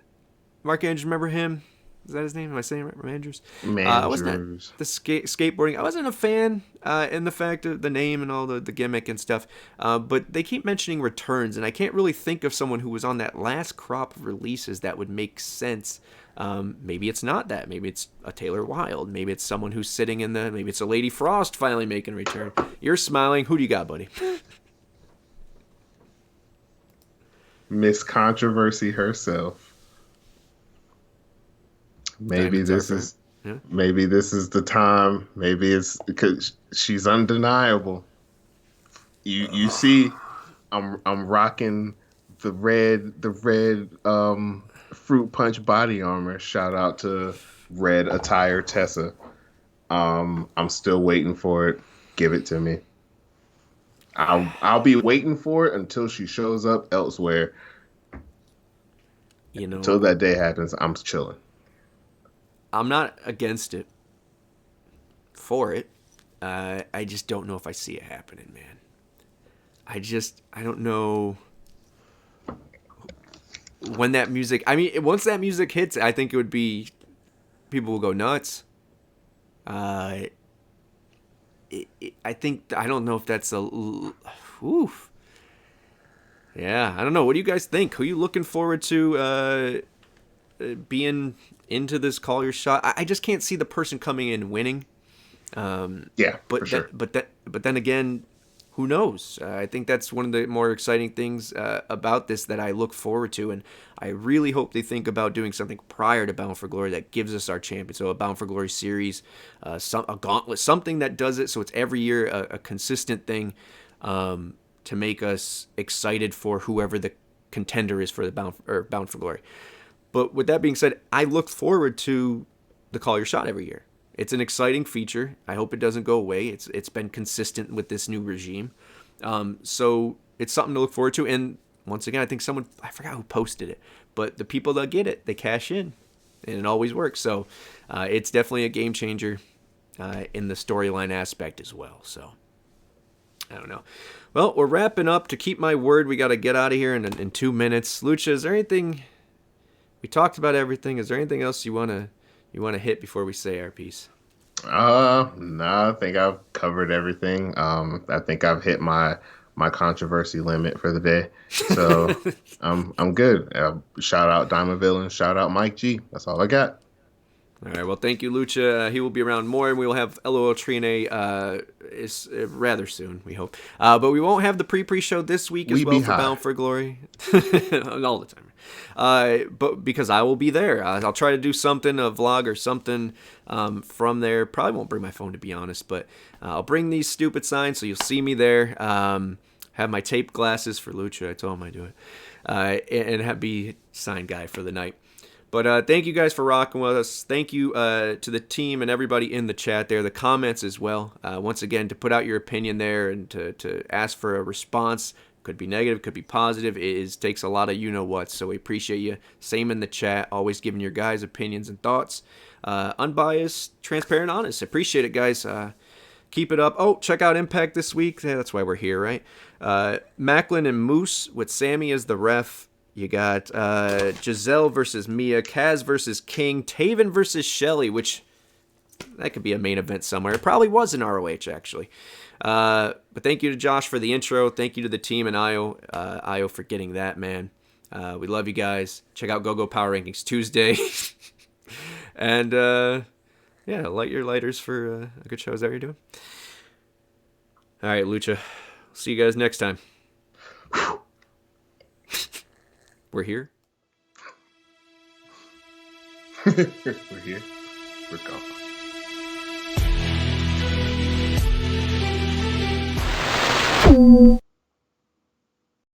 Mark Andrews? Remember him? Is that his name? Am I saying it right? Mandrews? Mandrews. The skateboarding. I wasn't a fan in the fact of the name and all the gimmick and stuff. But they keep mentioning returns, and I can't really think of someone who was on that last crop of releases that would make sense. Maybe it's not that. Maybe it's a Taylor Wilde. Maybe it's someone who's sitting maybe it's a Lady Frost finally making a return. You're smiling. Who do you got, buddy? Miss Controversy herself. Maybe this is the time. Maybe it's because she's undeniable. You see, I'm rocking the red fruit punch body armor. Shout out to red attire Tessa. I'm still waiting for it. Give it to me. I'll be waiting for it until she shows up elsewhere. Until that day happens, I'm chilling. I'm not against it. For it, I just don't know if I see it happening, man. I don't know. When that music, once that music hits, I think it would be, people will go nuts. I don't know if that's oof. Yeah, I don't know. What do you guys think? Who are you looking forward to being into this call your shot? I just can't see the person coming in winning. Yeah, but for sure. But then again, who knows? I think that's one of the more exciting things about this that I look forward to, and I really hope they think about doing something prior to Bound for Glory that gives us our champion. So a Bound for Glory series, a Gauntlet, something that does it so it's every year a consistent thing to make us excited for whoever the contender is for the Bound for Glory. But with that being said, I look forward to the Call Your Shot every year. It's an exciting feature. I hope it doesn't go away. It's been consistent with this new regime. So it's something to look forward to. And once again, I think I forgot who posted it, but the people that get it, they cash in. and it always works. So it's definitely a game changer in the storyline aspect as well. So I don't know. Well, we're wrapping up. To keep my word, we got to get out of here in 2 minutes. Lucha, is there anything? We talked about everything. Is there anything else you wanna hit before we say our piece? No, I think I've covered everything. I think I've hit my controversy limit for the day, so I'm good. Shout out Diamond Villain. Shout out Mike G. That's all I got. All right, well, thank you, Lucha. He will be around more, and we will have LOLTreeNA rather soon, we hope. But we won't have the pre-show this week as well for Bound for Glory. All the time. But because I will be there. I'll try to do something, a vlog or something from there. Probably won't bring my phone, to be honest, but I'll bring these stupid signs, so you'll see me there. Have my tape glasses for Lucha. I told him I'd do it. And be sign guy for the night. But thank you guys for rocking with us. Thank you to the team and everybody in the chat there, the comments as well. Once again, to put out your opinion there and to ask for a response. Could be negative, could be positive. It takes a lot of you-know-what, so we appreciate you. Same in the chat, always giving your guys' opinions and thoughts. Unbiased, transparent, honest. Appreciate it, guys. Keep it up. Oh, check out Impact this week. Yeah, that's why we're here, right? Macklin and Moose with Sammy as the ref. You got Giselle versus Mia, Kaz versus King, Taven versus Shelly, which that could be a main event somewhere. It probably was in ROH, actually. But thank you to Josh for the intro. Thank you to the team and Io for getting that, man. We love you guys. Check out GoGoPowerRankings Tuesday. And, yeah, light your lighters for a good show. Is that what you're doing? All right, Lucha. See you guys next time. We're here. We're here. We're gone.